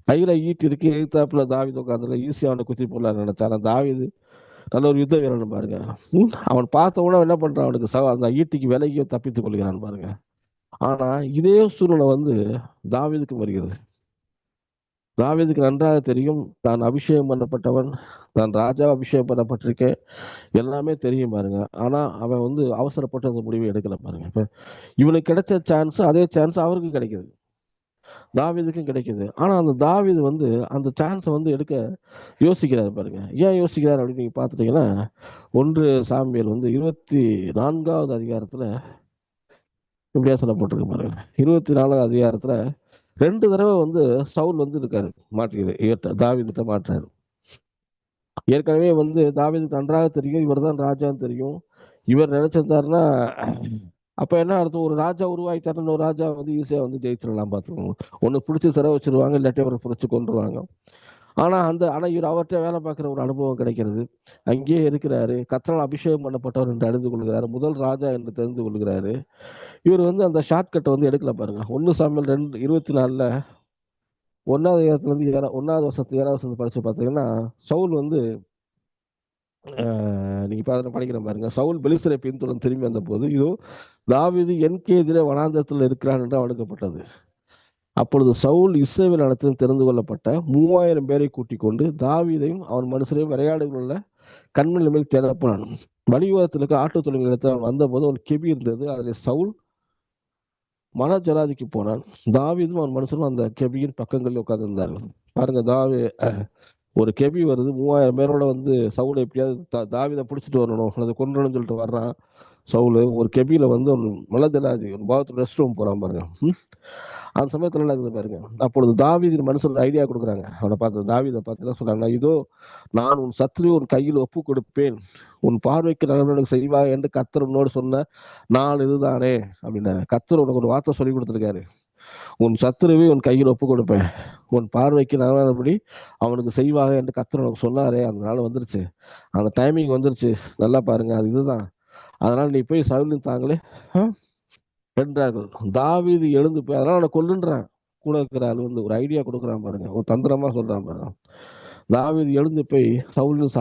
கையில ஈட்டி இருக்கு, எதிர்த்தாப்புல தாவீது உட்காந்துல ஈஸியா அவனை குத்தி போடலான்னு நினைச்சான். தாவீது நல்ல ஒரு யுத்த வீரன் பாருங்க. அவன் பார்த்த உடனே என்ன பண்றான், அவனுக்கு அந்த ஈட்டிக்கு விலகி தப்பித்துக் கொள்கிறான் பாருங்க. ஆனா இதே சூழ்நிலை வந்து தாவீதுக்கு வருகிறது. தாவீதுக்கு நன்றாக தெரியும், தான் அபிஷேகம் பண்ணப்பட்டவன், தான் ராஜா அபிஷேகம் பண்ணப்பட்டிருக்கேன், எல்லாமே தெரியும் பாருங்க. ஆனா அவன் வந்து அவசரப்பட்டு அந்த முடிவை எடுக்கல பாருங்க. இப்ப இவனுக்கு கிடைச்ச சான்ஸ் அதே சான்ஸ் அவருக்கு கிடைக்குது, தாவீதுக்கும் கிடைக்குது. ஆனா அந்த தாவீது வந்து அந்த சான்ஸை வந்து எடுக்க யோசிக்கிறாரு பாருங்க. ஏன் யோசிக்கிறார் அப்படின்னு நீங்க பாத்துட்டீங்கன்னா, 1 சாமுவேல் வந்து 24வது அதிகாரத்துல இப்படியா சொல்லப்பட்டிருக்கு பாருங்க. 24வது அதிகாரத்துல 2 தடவை வந்து சவுல் வந்து இருக்காரு, தாவீதுகிட்ட மாற்றாரு. ஏற்கனவே வந்து தாவீதுக்கு நன்றாக தெரியும் இவர் தான் ராஜான்னு தெரியும். இவர் நினைச்சிருந்தாருன்னா அப்ப என்ன அர்த்தம், ஒரு ராஜா உருவாயிட்டாருன்னு ஒரு ராஜா வந்து ஈஸியா வந்து ஜெயிச்சிடலாம் பார்த்துக்கோங்க. ஒண்ணு பிடிச்சி சிறை வச்சிருவாங்க, இல்லாட்டி அவரை பிடிச்சி கொண்டுருவாங்க. ஆனா இவர் அவர்கிட்ட வேலை பார்க்குற ஒரு அனுபவம் கிடைக்கிறது. அங்கேயே இருக்கிறாரு, கர்த்தரால் அபிஷேகம் பண்ணப்பட்டவர் என்று அறிந்து கொள்கிறாரு, முதல் ராஜா என்று தெரிந்து கொள்கிறாரு. இவர் வந்து அந்த ஷார்ட்கட்டை வந்து எடுக்கல பாருங்க. 1 சாமுவேல் 2:24 1வது அதிகாரத்துல இருந்து 1வது வருஷத்து 7வது வருஷம் படிச்சு பார்த்தீங்கன்னா, சவுல் வந்து நீங்க படிக்கிறேன் பாருங்க. சவுல் பெலிஸ்தரை பின்தொடர்ந்து திரும்பி வந்த போது இதோ தாவீது என்கே எதிரே வனாந்தரத்தில் இருக்கிறான் என்று அவனுக்கப்பட்டது. அப்பொழுது சவுல் இஸ்ரவேல் அனைத்திலும் தெரிந்து கொள்ளப்பட்ட 3000 பேரை கூட்டிக் கொண்டு தாவீதையும் அவன் மனுஷரையும் விளையாடுகள் உள்ள கண்மணி மேல் தேடப்போனான். வழியோரத்திற்கு ஆட்டு தொழில் எடுத்து அவன் வந்தபோது ஒரு கெபி இருந்தது. அதில் சவுல் மன ஜலாதிக்கு போனான். தாவீதும் அவன் மனுஷனும் அந்த கெபியின் பக்கங்களில் உட்கார்ந்திருந்தார்கள். பாருங்க, ஒரு கெபி வருது, 3000 பேரோட வந்து சவுலை எப்படியாவது தாவீதை பிடிச்சிட்டு வரணும் அல்லது கொன்றணும்னு சொல்லிட்டு வர்றான். சவுலு ஒரு கெபியில வந்து ஒரு மலஜலாதி ஒரு பாவத்தில் ரெஸ்ட் ரூம் போறான் பாருங்க. அந்த சமயத்துல என்ன இருக்குது பாருங்க. அப்பொழுது தாவீது மனுஷன் ஐடியா கொடுக்குறாங்க. அவனை பார்த்து தாவீதை பார்த்து என்ன சொல்றாங்க, இதோ நான் உன் சத்ரு உன் கையில் ஒப்பு கொடுப்பேன், உன் பார்வைக்கு நலனுக்கு செய்வாய் என்று கர்த்தர் உன்னோடு சொன்ன நாள் இதுதானே அப்படின்னு கர்த்தர் உனக்கு ஒரு வார்த்தை சொல்லி கொடுத்துருக்காரு. உன் சத்துருவை உன் கையில் ஒப்பு கொடுப்பேன், உன் பார்வைக்கு நலனானபடி அவனுக்கு செய்வாக என்று கர்த்தர் உனக்கு சொன்னாரே. அந்த நாள் வந்துருச்சு, அந்த டைமிங் வந்துருச்சு, நல்லா பாருங்க, அது இதுதான். அதனால நீ போய் சவுலின் தாங்களே என்றார்கள். தாவீது எழுந்து போய் அதனால அவனை கொல்லுன்றான். கூட இருக்கிற ஆள் வந்து ஒரு ஐடியா கொடுக்குறான் பாருங்க, ஒரு தந்திரமா சொல்றான் பாருங்க. தாவீது எழுந்து போய் சவுலின்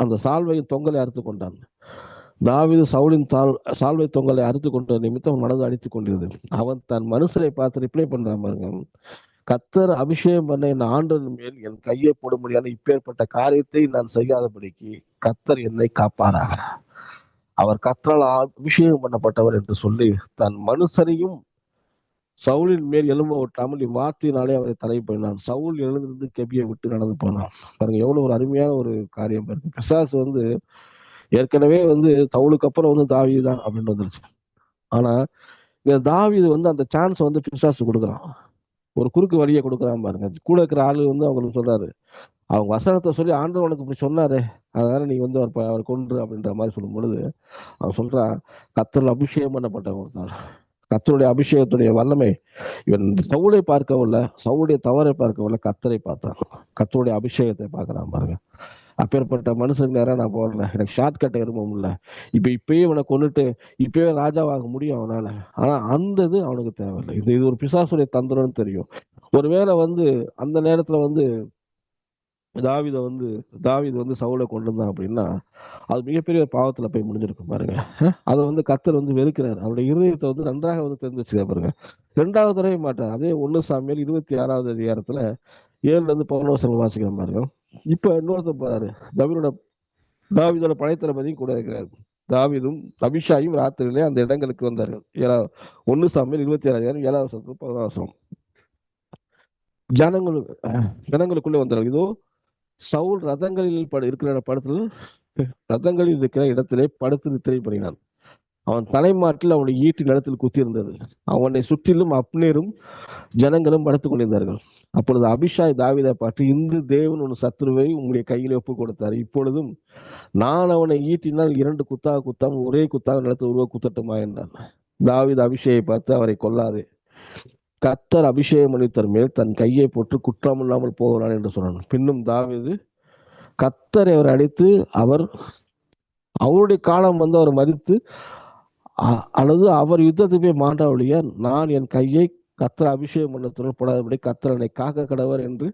அந்த சால்வையின் தொங்கலை அறுத்து கொண்டான். தாவீது சவுலின் சால்வை தொங்கலை அறுத்து கொண்ட நிமித்தம் மனது அடித்துக் கொண்டிருது. அவன் தன் மனுஷரை பார்த்து ரிப்ளை பண்றான் பாருங்க, கர்த்தர் அபிஷேகம் பண்ண என் ஆண்டவன் மேல் என் கையை போடும்படியான இப்பேற்பட்ட காரியத்தை நான் செய்யாதபடிக்கு கர்த்தர் என்னை காப்பாராக. அவர் கர்த்தரால் அபிஷேகம் பண்ணப்பட்டவர் என்று சொல்லி தன் மனுஷரையும் சவுலின் மேல் எழும்ப விட்டாமல் இவ்வார்த்தையினாலே அவரை தடை பண்ணினான். சவுல் எழுந்திருந்து கெபியை விட்டு நடந்து போனான். பாருங்க எவ்வளவு ஒரு அருமையான ஒரு காரியம் பாருங்க. பிசாசு வந்து ஏற்கனவே வந்து சவுலுக்கு அப்புறம் வந்து தாவீது தான் அப்படின்னு வந்துருச்சு. ஆனா இந்த தாவீது வந்து அந்த சான்ஸ் வந்து பிசாசு கொடுக்குறான், ஒரு குறுக்கு வழியை கொடுக்குறான் பாருங்க. கூட இருக்கிற ஆளு வந்து அவங்களுக்கு சொல்றாரு, அவங்க வசனத்தை சொல்லி ஆண்டவர் உனக்கு இப்படி சொன்னாரு, அதனால நீ வந்து அவர் கொன்று அப்படின்ற மாதிரி சொல்லும் பொழுது அவன் சொல்றான், கர்த்தரால் அபிஷேகம் பண்ணப்பட்டவன், கர்த்தருடைய அபிஷேகத்துடைய வல்லமை இவன் சவுலை பார்க்கவில்லை, சவுளுடைய தவறை பார்க்கவில்லை, கர்த்தரை பார்த்தான், கர்த்தருடைய அபிஷேகத்தை பார்க்கிறான் பாருங்க. அப்பேற்பட்ட மனுஷனுக்கு நேரம் நான் போடல, எனக்கு ஷார்ட் கட் விரும்பவும் இல்லை. இப்பயே இவனை கொண்டுட்டு இப்பயே ராஜாவாக முடியும் அவனால. ஆனா அந்த இது அவனுக்கு தேவையில்லை. இது ஒரு பிசாசுடைய தந்திரம்னு தெரியும். ஒருவேளை அந்த நேரத்துல தாவீத வந்து தாவீது சவுலை கொண்டு வந்தான் அப்படின்னா அது மிகப்பெரிய ஒரு பாவத்துல போய் முடிஞ்சிருக்கும் பாருங்க. அதை கர்த்தர் வெறுக்கிறார். அவருடைய இருதயத்தை நன்றாக தெரிஞ்சு வச்சுக்க பாருங்க. 2வது தடவை மாட்டார். அதே 1 சாமுவேல் 26வது அதிகாரத்துல 7ல இருந்து 11 வசனம் வாசிக்கிற பாருங்க. இப்ப இன்னொருத்தர் பாரு, தாவீதோட படைத்தளபதியும் கூட இருக்கிறார். தாவீதும் அபிஷாயும் ராத்திரியிலே அந்த இடங்களுக்கு வந்தார்கள். 1 சாமுவேல் 26 7வது வசனம் 11வது வசனம். ஜனங்களுக்குள்ளே வந்தார்கள். இதோ சவுல் ரதங்களில் இருக்கிற இடத்திலே படுத்து நித்திரை பண்ணினான். அவன் தலைமாட்டில் அவனுடைய ஈட்டி நிலத்தில் குத்தியிருந்தது. அவனை சுற்றிலும் அப்னேரும் ஜனங்களும் படுத்துக் கொண்டிருந்தார்கள். அப்பொழுது அபிஷாய் தாவீதை பார்த்து, இன்று தேவன் ஒரு சத்துருவை உங்களுடைய கையிலே ஒப்புக் கொடுத்தார். இப்பொழுதும் நான் அவனை ஈட்டினால் 2 குத்தாக குத்தாமல் ஒரே குத்தாக நிலத்தில் உருவ குத்தட்டுமா என்றான். தாவீது அபிஷேகை பார்த்து, அவரை கொல்லாதே, கர்த்தர் அபிஷேகம் அளித்தர் மேல் தன் கையை போட்டு குற்றமில்லாமல் போகிறான் என்று சொன்னான். பின்னும் தாவீது கர்த்தரை அவர் அடித்து அவருடைய காலம் அவர் மதித்து அல்லது அவர் யுத்தத்துக்கு போய் மாண்டாவளியா, நான் என் கையை கர்த்தர் அபிஷேகம் பண்ணத்துடன் போடாதபடி கர்த்தர் என்னை காக்க கடவர் என்று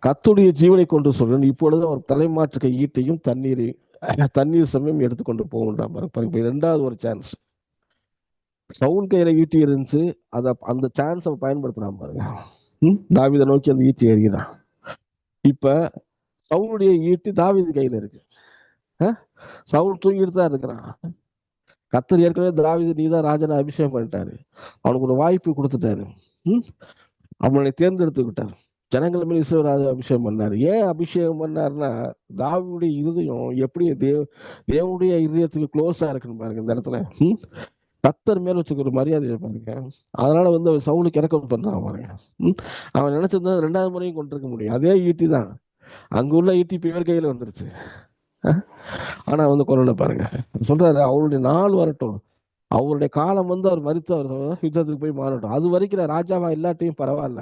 கர்த்தருடைய ஜீவனை கொண்டு சொல்றேன். இப்பொழுது அவர் தலைமாற்று ஈட்டையும் தண்ணீர் சமயம் எடுத்துக்கொண்டு போகின்றான். 2வது ஒரு சான்ஸ் சவுல் கையில ஈட்டி இருந்துச்சு. அந்த சான்ஸ் அவன் பயன்படுத்தினான் பாருங்க. தாவீதை நோக்கி அந்த ஈட்டி எறிகிறான். இப்ப சவுளுடைய ஈட்டி தாவீது கையில இருக்கு. சவுல் தூங்கிட்டு தான் இருக்கிறான். கர்த்தர் ஏற்கனவே தாவீது நீதான் ராஜனை அபிஷேகம் பண்ணிட்டாரு, அவனுக்கு ஒரு வாய்ப்பு கொடுத்துட்டாரு. அவனை தேர்ந்தெடுத்துக்கிட்டார். ஜனங்கள் மேல் இஸ்ரவேல் ராஜா அபிஷேகம் பண்ணாரு. ஏன் அபிஷேகம் பண்ணாருன்னா தாவீதுடைய இருதயம் எப்படி தேவனுடைய இருதயத்துக்கு க்ளோஸா இருக்குன்னு பாருங்க. இந்த இடத்துல கர்த்தர் மேல வச்சுக்கிற மரியாதை பாருங்க. அதனால சவுலுக்கு இறக்கம் பண்றான் பாருங்க. அவன் நினைச்சிருந்தா 2வது முறையும் கொண்டிருக்க முடியும். அதே ஈட்டி தான், அங்க உள்ள ஈட்டி பேர் கையில வந்துருச்சு. ஆனா கொரோனா பாருங்க சொல்றாரு, அவருடைய நாள் வரட்டும், அவருடைய காலம் அவர் மறித்து அவர் யுத்தத்துக்கு போய் மாறட்டும். அது வரைக்கும் ராஜாவா இல்லாட்டியும் பரவாயில்ல,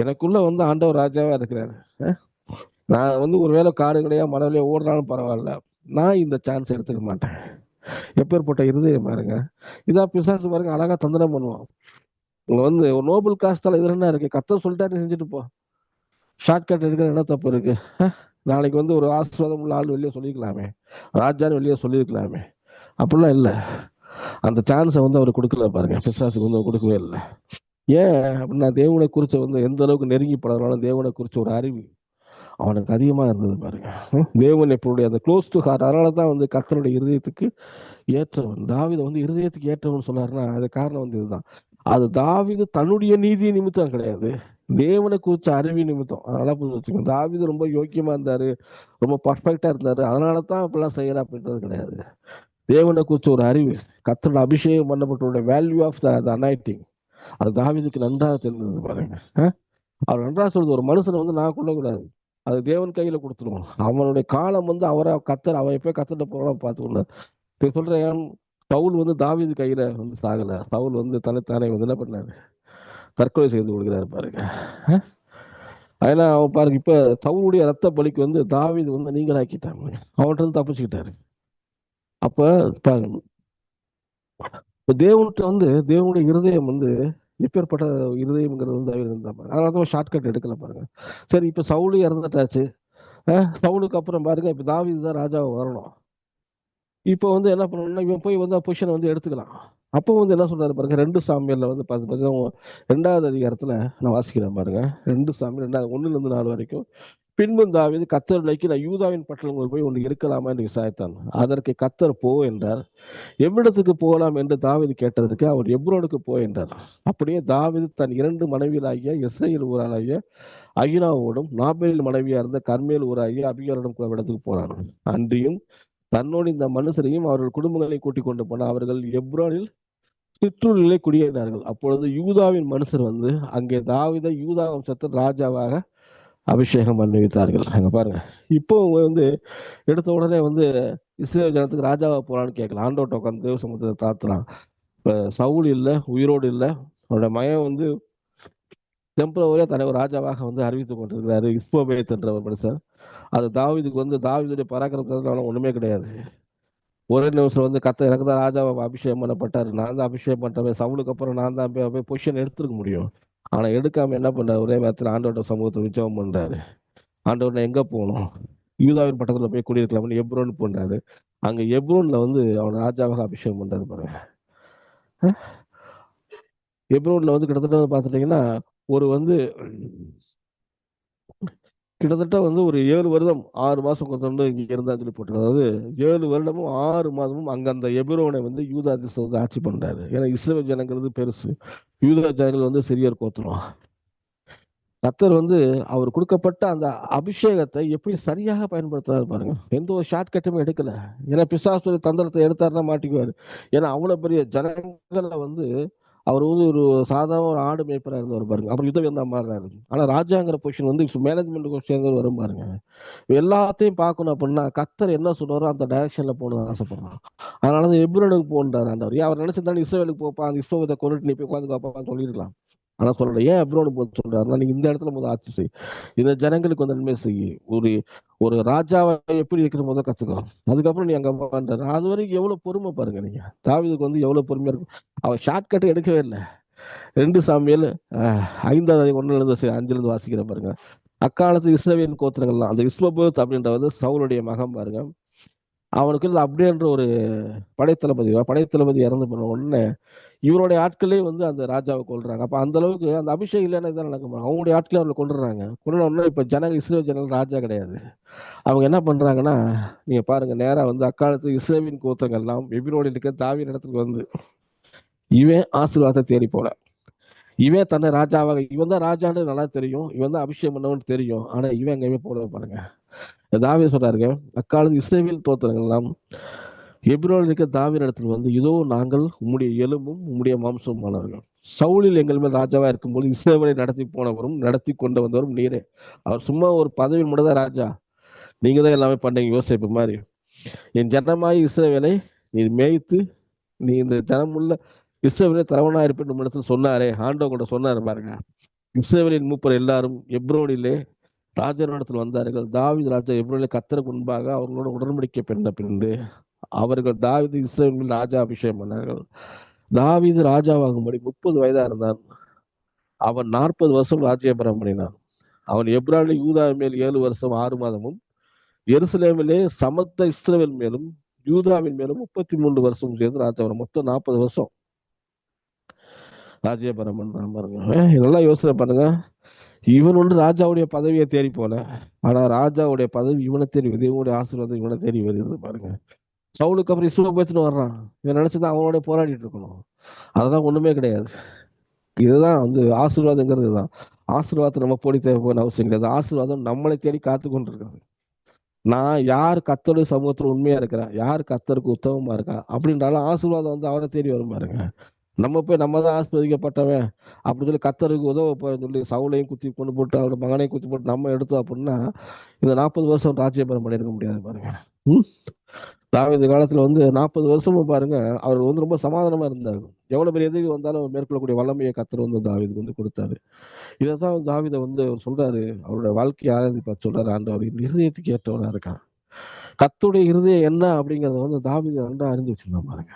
எனக்குள்ள ஆண்டவர் ராஜாவா இருக்கிறாரு. நான் ஒருவேளை காடுகளையா மணலையோ ஓடுறாலும் பரவாயில்ல, நான் இந்த சான்ஸ் எடுத்துக்க மாட்டேன். எப்பேற்பட்ட இருதயம் பாருங்க. இதான் பிசாசு பாருங்க, அழகா தந்திரம் பண்ணுவான். உங்க ஒரு நோபல் காஸ்டால இது என்ன இருக்கு, கர்த்தர் சொல்லிட்டாரு செஞ்சுட்டு போ, ஷார்ட்கட் எடுக்கிற என்ன தப்பு இருக்கு? நாளைக்கு ஒரு ஆசீர்வாதம் உள்ள ஆள் வெளியே சொல்லிக்கலாமே, ராஜான்னு வெளியே சொல்லியிருக்கலாமே. அப்படிலாம் இல்லை. அந்த சான்ஸை அவர் கொடுக்கல பாருங்க. பிசாசுக்கு கொடுக்கவே இல்லை. ஏன் அப்படின்னா தேவனை குறிச்ச எந்த அளவுக்கு நெருங்கி பழகிறாலும் தேவனை குறிச்ச ஒரு அறிவு அவனுக்கு அதிகமா இருந்தது பாருங்க. தேவன் எப்படிய அந்த க்ளோஸ் டு ஹார்ட். அதனாலதான் கர்த்தருடைய இருதயத்துக்கு ஏற்றவன். தாவீது இருதயத்துக்கு ஏற்றவன் சொன்னாருன்னா அது காரணம் இதுதான். அது தாவீது தன்னுடைய நீதி நிமித்தம் கிடையாது, தேவனை குறிச்ச அறிவி நிமித்தம். அதனால வச்சுக்கோங்க, தாவீது ரொம்ப யோக்கியமா இருந்தாரு, ரொம்ப பர்ஃபெக்டா இருந்தாரு, அதனாலதான் அப்படிலாம் செய்யற அப்படின்றது கிடையாது. தேவனை குறிச்ச ஒரு அறிவு, கர்த்தரோட அபிஷேகம் பண்ணப்பட்ட வேல்யூ ஆஃப் த அனாயிட்டிங் அது தாவீதுக்கு நன்றாக தெரிந்தது பாருங்க. அவர் நன்றாக சொல்றது, ஒரு மனுஷனை நான் கொள்ளக்கூடாது, அது தேவன் கையில கொடுத்துருவோம். அவனுடைய காலம் அவரை கர்த்தர் அவன் எப்போ கர்த்தர்ட்ட போறான் பார்த்துக்கொண்டார். சொல்றேன், சவுல் தாவீது கையில சாகல. சவுல் தன்னைத்தானே என்ன பண்ணாரு, தற்கொலை செய்து கொள்கிறாரு பாருங்க. ஏன்னா அவன் பாருங்க, இப்ப சவுளுடைய ரத்த பலிக்கு தாவீது நீங்களாக்கிட்டாங்க, அவன்கிட்ட தப்பிச்சுக்கிட்டாரு. அப்ப பாருங்க, தேவனுக்கு தேவனுடைய இருதயம் எப்பேற்பட்ட இருதயம்ங்கிறது அதனால ஷார்ட்கட் எடுக்கல பாருங்க. சரி, இப்ப சவுலு இறந்துட்டாச்சு. சவுலுக்கு அப்புறம் பாருங்க, இப்ப தாவீது தான் ராஜாவை வரணும். இப்போ என்ன பண்ணணும்னா இவன் போய் பொசிஷனை எடுத்துக்கலாம். அப்போ என்ன சொல்றாரு பாருங்க, 2 சாமுவேல்ல பார்த்தீங்கன்னா 2வது அதிகாரத்துல நான் வாசிக்கிறேன் பாருங்க. 2 சாமுவேல் 1ல இருந்து 4 வரைக்கும். பின்பும் தாவீது கர்த்தருக்கு நான் யூதாவின் பட்டணங்கள் போய் ஒன்று இருக்கலாமா என்று விசாரித்தான். அதற்கு கர்த்தர் போ என்றார். எவ்விடத்துக்கு போகலாம் என்று தாவீது கேட்டதற்கு அவர் எப்ரோனுக்கு போ என்றார். அப்படியே தாவீது தன் 2 மனைவியராகிய இஸ்ரவேல் ஊராகிய அகினாவோடும் நாபேலின் மனைவியா இருந்த கர்மேல் ஊராகிய அபிகாரிடம் இடத்துக்கு போனான். அன்றியும் தன்னோடு இந்த மனுஷரையும் அவர்கள் குடும்பங்களை கூட்டிக் கொண்டு போன அவர்கள் எப்ரோனில் சிற்றூரிலே குடியேறினார்கள். அப்பொழுது யூதாவின் மனுஷர் அங்கே தாவீதை யூதா வம்சத்தில் ராஜாவாக அபிஷேகம் பண்ணி வைத்தார்கள். அங்க பாருங்க, இப்போ எடுத்த உடனே இஸ்ரேல் ஜனத்துக்கு ராஜாவா போறான்னு கேட்கலாம். ஆண்டோட்ட உட்காந்து தேவ சமூகத்தை தாத்துறான். இப்ப சவுல் இல்லை, உயிரோடு இல்லை, அவனோட மகன் டெம்பரவரியா தன்னை ஒரு ராஜாவாக வந்து அறிவித்துக் கொண்டிருக்கிறாரு இஸ்போபேத் என்ற ஒரு மனுஷன். அது தாவீதுக்கு வந்து தாவீதுடைய பராக்கிரமத்தினால ஒண்ணுமே கிடையாது. ஒரே நிமிஷம் வந்து எனக்கு தான் ராஜாவை அபிஷேகம் பண்ணப்பட்டாரு, நான் தான் அபிஷேகம் பண்றேன், சவுலுக்கு அப்புறம் நான் தான் போய் பொசிஷன் எடுத்துருக்க முடியும். ஆனா எடுக்காம என்ன பண்றாரு, ஒரே நேரத்தில் ஆண்டவரோட சமூகத்தில் உற்சவம் பண்றாரு. ஆண்டவர் நான் எங்க போகணும், யூதாவின் பட்டத்துல போய் குடியிருக்கலாம்னு எப்ரோன் போன்றாரு. அங்க எப்ரோன்ல வந்து அவனை ராஜாவாக அபிஷேகம் பண்றாரு பாருங்க. எப்ரோன்ல வந்து கிட்டத்தட்ட பார்த்துட்டீங்கன்னா ஒரு வந்து கிட்டத்தட்ட வந்து ஒரு 7 வருடம் 6 மாசம் கொண்டு இங்க இருந்தா சொல்லி போட்டு, அதாவது 7 வருடமும் 6 மாதமும் அங்க அந்த எபிரோனை வந்து யூதா தேசம் வந்து ஆட்சி பண்றாரு. ஏன்னா இஸ்ரவேல் ஜனங்கிறது பெருசு, யூதா ஜனங்கள் வந்து சிறியர் கோத்திரம். கர்த்தர் வந்து அவர் கொடுக்கப்பட்ட அந்த அபிஷேகத்தை எப்படி சரியாக பயன்படுத்துறாரு பாருங்க. எந்த ஒரு ஷார்ட் கட்டுமே எடுக்கல. ஏன்னா பிசாசுடைய தந்திரத்தை எடுத்தாருன்னா மாட்டிக்குவாரு. ஏன்னா அவ்வளவு பெரிய ஜனங்களை வந்து அவர் வந்து ஒரு சாதாரண ஒரு ஆடு மேய்ப்பரா இருந்தவர் பாருங்க. அப்புறம் யுத்தம் தான் மாறுறாரு. ஆனா ராஜாங்கிற பொசிஷன் வந்து மேனேஜ்மெண்ட் கொஸ்டின் வரும் பாருங்க. எல்லாத்தையும் பார்க்கணும் அப்படின்னா கர்த்தர் என்ன சொல்றாரோ அந்த டைரக்ஷன்ல போகணும்னு ஆசைப்படுறான். அதனாலதான் எப்ரோனுக்கு போன்றார் ஆண்டவர். ஏன் அவர் நினைச்சிருந்தாலும் இஸ்ரவேலுக்கு போப்பா, அந்த இஸ்ரோவத்தை கொண்டுட்டு நீ போய் உட்காந்து பாப்பான்னு சொல்லியிருக்கலாம். ஆனா சொல்லல. ஏன் எப்ரோனுக்கு போக சொல்றாருன்னா, நீங்க இந்த இடத்துல முதல் ஆட்சி செய், இந்த ஜனங்களுக்கு வந்து நன்மை செய்ய, ஒரு ஒரு ராஜாவை எப்படி இருக்கிற முதல் கத்துக்கோ, அதுக்கப்புறம் நீ அங்க பண்றாரு. அது வரைக்கும் எவ்வளவு பொறுமை பாருங்க. நீங்க தாவீதுக்கு வந்து எவ்வளவு பொறுமையா இருக்கும். அவன் ஷார்ட் கட் எடுக்கவே இல்லை. 2 சாமுவேல் 5வது 1-5 வாசிக்கிற பாருங்க. அக்காலத்து இஸ்ரவேலின் கோத்திரங்கள்லாம் அந்த இஸ்போபேத் அப்படின்றவது சவுலுடைய மகன் பாருங்க. அவனுக்கு அப்படின்ற ஒரு படைத்தளபதி இறந்து போன உடனே இவருடைய ஆட்களே வந்து அந்த ராஜாவை கொல்றாங்க. அப்ப அந்த அளவுக்கு அந்த அபிஷேகம் இல்லைன்னா இதான் நடக்கும். அவங்களுடைய ஆட்களே அவங்களை கொண்டுறாங்க. கொண்டு உடனே இப்ப இஸ்ரேல் ஜனங்கள் ராஜா கிடையாது. அவங்க என்ன பண்றாங்கன்னா, நீங்க பாருங்க, நேரா வந்து அக்காலத்து இஸ்ரேலின் கோத்திரங்கள் எல்லாம் எபிரோனில் இருக்க தாவீது இடத்துக்கு வந்து இவன் ஆசீர்வாதத்தை தேடி போல, இவன் தன்னை ராஜாவாக, இவன் தான் ராஜான்னு நல்லா தெரியும், இவன் தான் அபிஷேகம் பண்ணவன்னு தெரியும். ஆனா இவன் எங்கேயுமே போட பாருங்க. தாவீது சொல்றாருங்க, அக்காலத்து இஸ்ரேல் தோத்திரங்கள் எல்லாம் எபிரோனில் இருக்க தாவீது இடத்துல வந்து, இதோ நாங்கள் உம்முடைய எலும்பும் உம்முடைய மாம்சமானவர்கள். சவுலில் எங்கள் மேல் ராஜாவா இருக்கும்போது இஸ்ரவேலை நடத்தி போனவரும் நடத்தி கொண்டு வந்தவரும் நீரே. அவர் சும்மா ஒரு பதவியில் மட்டும்தான் ராஜா, நீங்க தான் எல்லாமே பண்ணீங்க. யோசிப்பு மாதிரி என் ஜனமாய் இஸ்ரவேலை நீ மேய்த்து, நீ இந்த ஜனமுள்ள இஸ்ரவேலை தலைவனா இருப்பேன் இடத்துல சொன்னாரே, ஆண்டவங்க கூட சொன்னாரு பாருங்க. இஸ்ரவேலின் மூப்பர் எல்லாரும் எப்ரோனிலே ராஜனிடத்தில் வந்தார்கள். தாவீது ராஜா எப்ரோனிலே கர்த்தருக்கு முன்பாக அவர்களோட உடன்படிக்கை பண்ண பின்பு அவர்கள் தாவீது இஸ்ரவேலில் ராஜா அபிஷேகம் பண்ணார்கள். தாவீது ராஜாவாகும்படி 30 வயதா இருந்தான். அவன் 40 வருஷம் ராஜ்யபரம் பண்ணினான். அவன் எப்ரோனில் யூதாவின் மேல் 7 வருஷம் 6 மாதமும், எருசலேமிலே சமத்த இஸ்ரவேல் மேலும் யூதாவின் மேலும் 33 வருஷம் சேர்ந்து ராஜாவரம். மொத்தம் 40 வருஷம் ராஜ்யபரம் பண்றான் பாருங்க. இதெல்லாம் யோசனை பண்ணுங்க. இவன் ஒன்று ராஜாவுடைய பதவியை தேடி போல, ஆனா ராஜாவுடைய பதவி இவனை தேடி வருது, இவனுடைய ஆசீர்வாதம் இவனை தேடி வருது பாருங்க. சவுலுக்கு அப்புறம் இஸ்மோபேத்துன்னு வர்றான். இவன் நினைச்சதான் அவனோட போராடிட்டு இருக்கணும். அதெல்லாம் ஒண்ணுமே கிடையாது. இதுதான் வந்து ஆசீர்வாதங்கிறது தான். ஆசீர்வாதத்தை நம்ம போடி தேவைப்படுற அவசியம் கிடையாது. ஆசீர்வாதம் நம்மளை தேடி காத்து கொண்டு இருக்காது. நான் யார் கர்த்தருடைய சமூகத்துல உண்மையா இருக்கிறேன், யார் கர்த்தருக்கு உத்தமமா இருக்கா அப்படின்றாலும் ஆசீர்வாதம் வந்து அவனை தேடி வரும் பாருங்க. நம்ம போய் நம்ம தான் ஆஸ்வதிக்கப்பட்டவன் அப்படின்னு சொல்லி கர்த்தருக்கு உதவ சொல்லி சவுலையும் குத்தி கொண்டு போட்டு அவரோட மகனையும் குத்தி போட்டு நம்ம எடுத்தோம் அப்படின்னா இந்த 40 வருஷம் ராஜ்யபரம் பண்ணியிருக்க முடியாது பாருங்க. தாவீது காலத்துல வந்து 40 வருஷமும் பாருங்க அவர் வந்து ரொம்ப சமாதானமா இருந்தாரு. எவ்வளவு பெரிய எதிரி வந்தாலும் மேற்கொள்ளக்கூடிய வல்லமையை கர்த்தர் வந்து தாவீதுக்கு வந்து கொடுத்தாரு. இதைத்தான் தாவீதை வந்து அவர் சொல்றாரு, அவருடைய வாழ்க்கையை ஆராய்ந்து பார்த்து சொல்றாரு, ஆண்டவர் இருதயத்துக்கு ஏற்றவனா இருக்கான். கர்த்தருடைய இருதயம் என்ன அப்படிங்கறத வந்து தாவீது நன்றா அறிந்து வச்சிருந்தான் பாருங்க.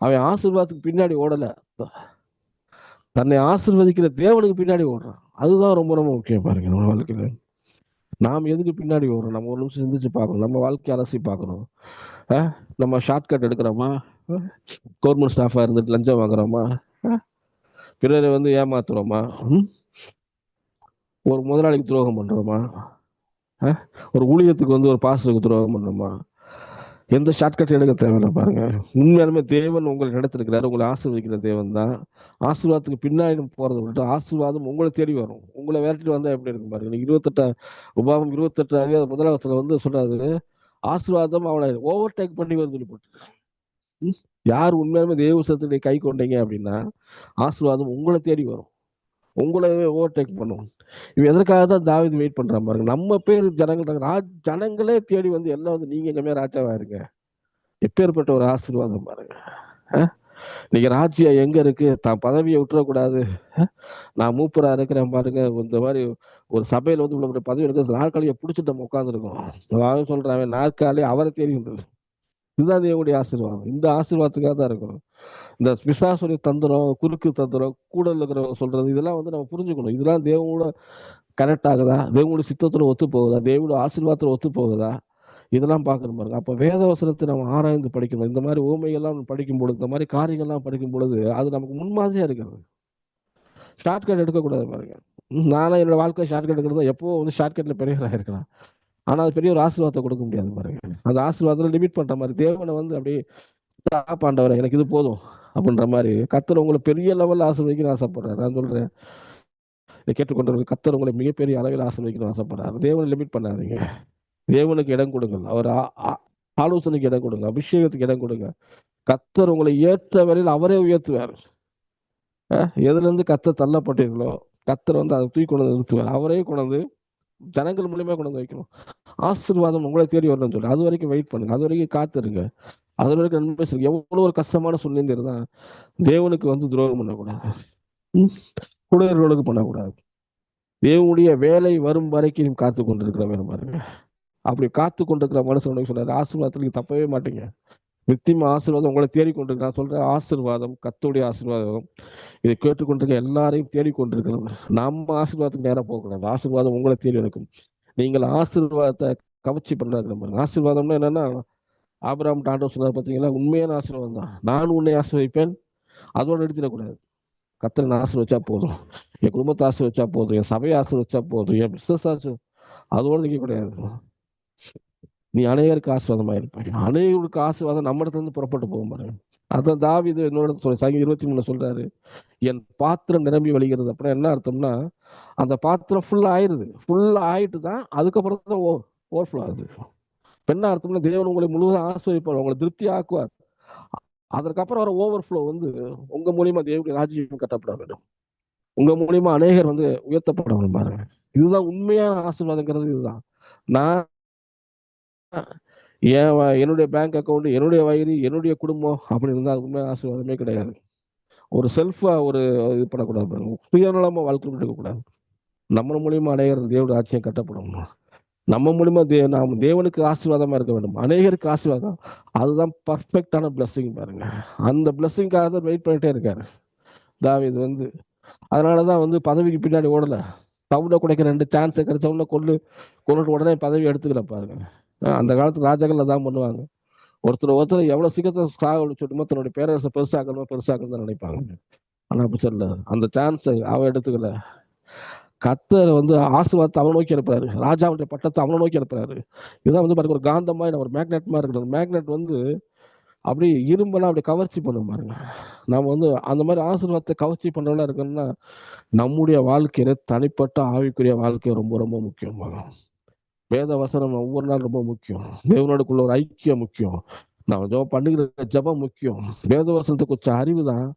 அவன் ஆசீர்வாதத்துக்கு பின்னாடி ஓடல, தன்னை ஆசீர்வதிக்கிற தேவனுக்கு பின்னாடி ஓடுறான். அதுதான் ரொம்ப ரொம்ப முக்கியம் பாருங்க. நம்ம வாழ்க்கையில நாம் எதுக்கு பின்னாடி ஓடுறோம், நம்ம ஒரு நிமிஷம் சிந்திச்சு பார்க்கணும். நம்ம வாழ்க்கையை அலசி பார்க்கணும். நம்ம ஷார்ட்கட் எடுக்கிறோமா, கவர்மெண்ட் ஸ்டாஃபா இருந்துட்டு லஞ்சம் வாங்குறோமா, பிறரை வந்து ஏமாத்துறோமா, ஒரு முதலாளிக்கு துரோகம் பண்றோமா, ஒரு ஊழியத்துக்கு வந்து ஒரு பாஸ்டருக்கு துரோகம் பண்றோமா? எந்த ஷார்ட்கட் எடுக்க தேவையில்லை பாருங்க. உண்மையாலுமே தேவன் உங்களை நடத்திருக்கிறாரு, உங்களை ஆசீர்வதிக்கிற தேவன் தான். ஆசீர்வாதத்துக்கு பின்னாடி போறதை விட்டு ஆசீர்வாதம் உங்களை தேடி வரும். உங்களை விரட்டிட்டு வந்தா எப்படி இருக்கும் பாருங்க. 28 28 முதலாவத்துல வந்து சொல்றாரு, ஆசீர்வாதம் அவனை ஓவர்டேக் பண்ணி வந்து சொல்லி போட்டு. யார் உண்மையாலுமே தேவ சத்தியத்தை கை கொண்டீங்க அப்படின்னா ஆசீர்வாதம் உங்களை தேடி வரும், உங்களவே ஓவர்டேக் பண்ணும். இவ எதற்காக தான் தாவீது வெயிட் பண்றான் பாருங்க. நம்ம பேர் ஜனங்களே தேடி வந்து எல்லாம் வந்து நீங்க எங்கமே ராஜாவா இருங்க. எப்பேற்பட்ட ஒரு ஆசீர்வாதம் பாருங்க. இன்னைக்கு ராஜ்யம் எங்க இருக்கு? தான் பதவியை விட்டுறக்கூடாது. நான் மூப்பரா இருக்கிறேன் பாருங்க, இந்த மாதிரி ஒரு சபையில வந்து இவ்வளவு பெரிய பதவி எடுக்க நாற்காலியை பிடிச்சிட்டு நம்ம உட்காந்துருக்கோம். அவன் சொல்றான் நாற்காலி அவரை தேடி இருந்தது. இதுதான் தேவனுடைய ஆசீர்வாதம். இந்த ஆசீர்வாதத்துக்காக தான் இருக்கணும். இந்த பிசாசுடைய தந்திரம், குறுக்கு தந்திரம், கூட இருக்கிறவங்க சொல்றது இதெல்லாம் வந்து நம்ம புரிஞ்சுக்கணும். இதெல்லாம் தேவனோட கரெக்ட் ஆகுதா? தேவனுடைய சித்தத்துல ஒத்து போகுதா? தேவனுடைய ஆசீர்வாதத்துல ஒத்து போகுதா? இதெல்லாம் பார்க்கணும் பாருங்க. அப்ப வேத வசனத்தை நம்ம ஆராய்ந்து படிக்கணும். இந்த மாதிரி ஓமைகள்லாம் படிக்கும் பொழுது, இந்த மாதிரி காரியங்கள்லாம் படிக்கும் பொழுது அது நமக்கு முன்மாதிரியா இருக்கிறது. ஷார்ட்கட் எடுக்கக்கூடாது பாருங்க. நானும் என்னோட வாழ்க்கை ஷார்ட்கட் எடுக்கிறது எப்போ வந்து ஷார்ட்கட்ல பெரியவராக இருக்கலாம். ஆனா அது பெரிய ஒரு ஆசீர்வாதத்தை கொடுக்க முடியாது பாருங்க. அந்த ஆசீர்வாதத்துல லிமிட் பண்ற மாதிரி தேவனை வந்து அப்படியே ஆண்டவரே எனக்கு இது போதும் அப்படின்ற மாதிரி கர்த்தர் உங்களை பெரிய லெவல்ல ஆசீர்வதிக்கணும்னு ஆசைப்படுறாரு. நான் சொல்றேன், இதை கேட்டுக்கொண்டு கர்த்தர் உங்களை மிகப்பெரிய அளவில் ஆசீர்வதிக்கணும்னு ஆசைப்படுறாரு. தேவனை லிமிட் பண்ணாதீங்க. தேவனுக்கு இடம் கொடுங்கள். அவர் ஆலோசனைக்கு இடம் கொடுங்க, அபிஷேகத்துக்கு இடம் கொடுங்க. கர்த்தர் உங்களை ஏற்ற வரையில் அவரே உயர்த்துவார். எதுல இருந்து கர்த்தர் தள்ளப்பட்டீர்களோ கர்த்தர் வந்து அதை தூக்கி கொண்டு வந்து நிறுத்துவார். அவரே கொண்டு வந்து ஜனங்கள் மூலியமா கொண்டு வந்து வைக்கணும். ஆசீர்வாதம் உங்களை தேடி வரணும்னு சொல்லி அது வரைக்கும் வெயிட் பண்ணுங்க. அது வரைக்கும் காத்துருங்க. அது வரைக்கும் நன்மை செய்யுங்க. எவ்வளவு ஒரு கஷ்டமான சூழ்நிலை இருந்தா தேவனுக்கு வந்து துரோகம் பண்ணக்கூடாது. குடியர்களுக்கு பண்ணக்கூடாது. தேவனுடைய வேலை வரும் வரைக்கும் காத்து கொண்டிருக்கிற வேணும் பாருங்க. அப்படி காத்து கொண்டிருக்கிற மனுஷன் சொல்றாரு, ஆசீர்வாதத்துக்கு தப்பவே மாட்டீங்க. நித்தியமா ஆசீர்வாதம் உங்களை தேடிக்கொண்டிருக்கு. நான் சொல்றேன், ஆசீர்வாதம் கர்த்தருடைய ஆசீர்வாதம் இதை கேட்டுக்கொண்டிருக்க எல்லாரையும் தேடிக்கொண்டிருக்கிறது. நம்ம ஆசீர்வாதத்துக்கு நேரம் போகக்கூடாது. ஆசீர்வாதம் உங்களை தேடி இருக்கும். நீங்கள் ஆசீர்வாதத்தை கவர்ச்சி பண்ணாங்க. ஆசீர்வாதம்னா என்னன்னா, ஆபிரகாம் ஆண்டவர் சொன்னார் பார்த்தீங்களா, உண்மையான ஆசீர்வாதம் தான். நான் உன்னை ஆசீர்வதிப்பேன், அதோடு நிறுத்திடக்கூடாது. கர்த்தரை ஆசீர்வதிச்சா போதும், என் குடும்பத்தை ஆசீர்வதிச்சா போதும், என் சபையை ஆசீர்வதிச்சா போதும், என் பிசினஸ் அதோடு நிற்க கூடாது. நீ அநேகருக்கு ஆசீர்வாதமா இருப்பாய். அநேகருக்கு ஆசீர்வாதம் நம்ம இடத்துல இருந்து புறப்பட்டு போகும் பாருங்க. அதான் தாவீது என்னோட சங்கீதம் 23 சொல்றாரு, என் பாத்திரம் நிரம்பி வழிகிறது. அப்புறம் என்ன அர்த்தம்னா, அந்த பாத்திரம் ஃபுல்லா ஆயிருது. ஃபுல்லா ஆயிட்டு தான் அதுக்கப்புறம் தான் ஓவர்ஃப்ளோ ஆகுது. என்ன அர்த்தம்னா, தேவன் உங்களை முழுவதும் ஆசீர்வதிப்பார், உங்களை திருப்தி ஆக்குவார். அதற்கப்புறம் வர ஓவர்ஃப்ளோ வந்து உங்க மூலியமா தேவனுடைய ராஜ்யம் கட்டப்பட வேண்டும். உங்க மூலியமா அநேகர் வந்து உயர்த்தப்பட வேண்டும் பாருங்க. இதுதான் உண்மையான ஆசீர்வாதங்கிறது. இதுதான் நான் என்னுடைய பேங்க் அக்கௌண்ட், என்னுடைய வயிறு, என்னுடைய குடும்பம் அப்படி இருந்தால் அது உண்மையான ஆசீர்வாதமே கிடையாது. ஒரு செல்ஃபா ஒரு இது பண்ணக்கூடாது பாருங்க. சுயநலமா வாழ்க்கை இருக்கக்கூடாது. நம்ம மூலியமா அநேகர் தேவனுடைய ஆட்சியம் கட்டப்படும். நம்ம மூலியமா நாம் தேவனுக்கு ஆசீர்வாதமா இருக்க வேண்டும், அநேகருக்கு ஆசீர்வாதம். அதுதான் பர்ஃபெக்டான பிளஸ்ஸிங் பாருங்க. அந்த பிளஸ்ஸிங்காக தான் வெயிட் பண்ணிட்டே இருக்காரு தாவீது வந்து. அதனாலதான் வந்து பதவிக்கு பின்னாடி ஓடல. சவுண்டை குடைக்க 2 சான்ஸ் கிடைச்சவொடனே கொண்டுட்டு உடனே பதவி எடுத்துக்கல பாருங்க. அந்த காலத்து ராஜாக்கள் அதான் பண்ணுவாங்க. ஒருத்தர் எவ்வளவு சீக்கிரத்தை சொல்லுமோ தன்னுடைய பேரரசை பெருசாக்கணும் தான் நினைப்பாங்க. ஆனா அப்படி சொல்ல, அந்த சான்ஸை அவ எடுத்துக்கல. கர்த்தர் வந்து ஆசீர்வாதத்தை அவனை நோக்கி அனுப்புறாரு, ராஜாவுடைய பட்டத்தை அவனை நோக்கி அனுப்புறாரு. இதான் வந்து பாருங்க, ஒரு காந்தமா ஒரு மேக்னெட் மாதிரி இருக்கிறது. மேக்னெட் வந்து அப்படி இரும்பெல்லாம் அப்படி கவர்ச்சி பண்ணும் பாருங்க. நம்ம வந்து அந்த மாதிரி ஆசீர்வாதத்தை கவர்ச்சி பண்றவங்களா இருக்கணும்னா நம்முடைய வாழ்க்கையில தனிப்பட்ட ஆவிக்குரிய வாழ்க்கை ரொம்ப ரொம்ப முக்கியம். வேத வசனம் ஒவ்வொரு நாள் ரொம்ப முக்கியம். தேவனோடுக்குள்ள ஒரு ஐக்கியம் முக்கியம். நம்ம ஜெபம் பண்ணுகிற ஜெபம் முக்கியம். வேத வசனத்துக்கு கொஞ்சம் அறிவு தான்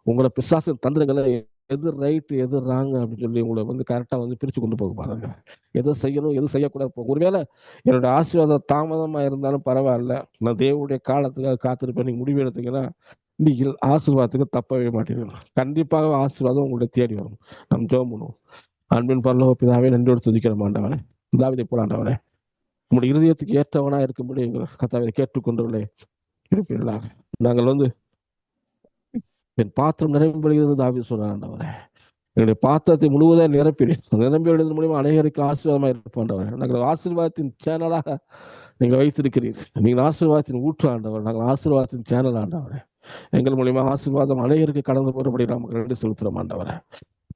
உங்களை பிசாசின் தந்திரங்களை எது ரைட் எது ராங் அப்படின்னு சொல்லி உங்களை வந்து கரெக்டா வந்து பிரிச்சு கொண்டு போக பாருங்க. எதை செய்யணும் எது செய்யக்கூடாது. ஒருவேளை என்னோட ஆசீர்வாதம் தாமதமா இருந்தாலும் பரவாயில்ல, நான் தேவனுடைய காலத்துக்காக காத்திருப்பேன், நீங்க முடிவு எடுத்தீங்கன்னா நீங்கள் ஆசீர்வாதத்துக்கு தப்பவே மாட்டீர்கள். கண்டிப்பாக ஆசீர்வாதம் உங்களை தேடி வரும். நம்ம ஜெபம் பண்ணுவோம். அன்பின் பரலோக பிதாவே, நன்றியோடு துதிக்கிற ஆண்டவரே, தாவீதை போல ஆண்டவரே, உங்களுடைய இருதயத்துக்கு ஏற்றவனா இருக்கும்படி கர்த்தாவே கேட்டுக்கொண்டவர்களே இருப்பீர்களாக. நாங்கள் வந்து என் பாத்திரம் நிரம்பி தாவீது சொன்னார் ஆண்டவரே, என்னுடைய பாத்திரத்தை முழுவதும் நிரம்பி விடுவதன் மூலியமா அநேகருக்கு ஆசீர்வாதமா இருப்பாண்டவர். நாங்கள் ஆசீர்வாதத்தின் சேனலாக நீங்கள் வைத்திருக்கிறீர்கள். நீங்கள் ஆசீர்வாதத்தின் ஊற்று ஆண்டவர், நாங்கள் ஆசீர்வாதத்தின் சேனல் ஆண்டவரே. எங்கள் மூலியமா ஆசீர்வாதம் அநேகருக்கு கடந்து போறபடி நமக்கு நன்றி செலுத்துறோம் ஆண்டவரே.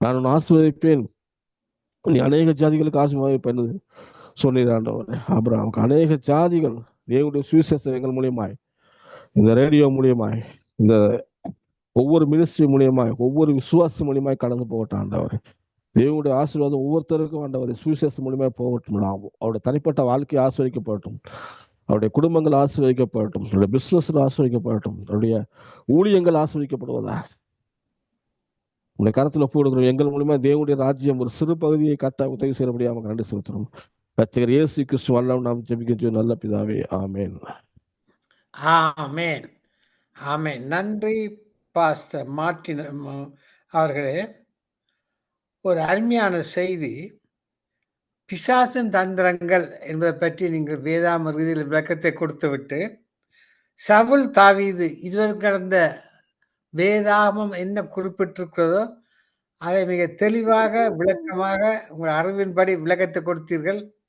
நான் உன் ஆசீர்வதிப்பேன், நீ அநேக ஜாதிகளுக்கு ஆசீர்வாதம் சொன்னீர் ஆண்டவரே. ஆபிரகாமுக்கு அநேக ஜாதிகள் தேவனுடைய சுவிசேஷம் எங்கள் மூலியமாய், இந்த ரேடியோ மூலியமாய், இந்த ஒவ்வொரு மினிஸ்ட்ரி மூலியமாய், ஒவ்வொரு விசுவாசி மூலியமாய் கடந்து போகட்டும் ஆண்டவர். தேவனுடைய ஆசீர்வாதம் ஒவ்வொருத்தருக்கும் ஆண்டவர் சுவிசேஷம் மூலியமாய் போகட்டும். அவருடைய தனிப்பட்ட வாழ்க்கை ஆசீர்வதிக்கப்படட்டும், அவருடைய குடும்பங்கள் ஆசீர்வதிக்கப்படட்டும், அவருடைய பிசினஸ் ஆசீர்வதிக்கப்படட்டும், அவருடைய ஊழியங்கள் ஆசீர்வதிக்கப்படுவதா உடைய கருத்துல போடுகிறோம். எங்கள் மூலியமா தேவனுடைய ராஜ்யம் ஒரு சிறு பகுதியை கட்ட உதவி செய்யறபடியா நமக்கு நன்றி செலுத்துறோம். கர்த்தர் இயேசு கிறிஸ்து வல்லவராம் நாம் ஜெபிக்கின்றோம் நல்ல பிதாவே, ஆமென். ஆமென். ஆமென். நன்றி பாஸ்டர் மார்ட்டின் அவர்களே. ஒரு அருமையான செய்தி. பிசாசின் தந்திரங்கள் என்பதைப் பற்றி நீங்கள் வேதாம ரீதியில் விளக்கத்தை கொடுத்துவிட்டு, சவுல், தாவீது இதுவரை கடந்த வேதாகமம் என்ன குறிப்பிட்டிருக்கிறதோ, அதை மிக தெளிவாக, விளக்கமாக உங்கள் அறிவின்படி விளக்கத்தை கொடுத்தீர்கள்.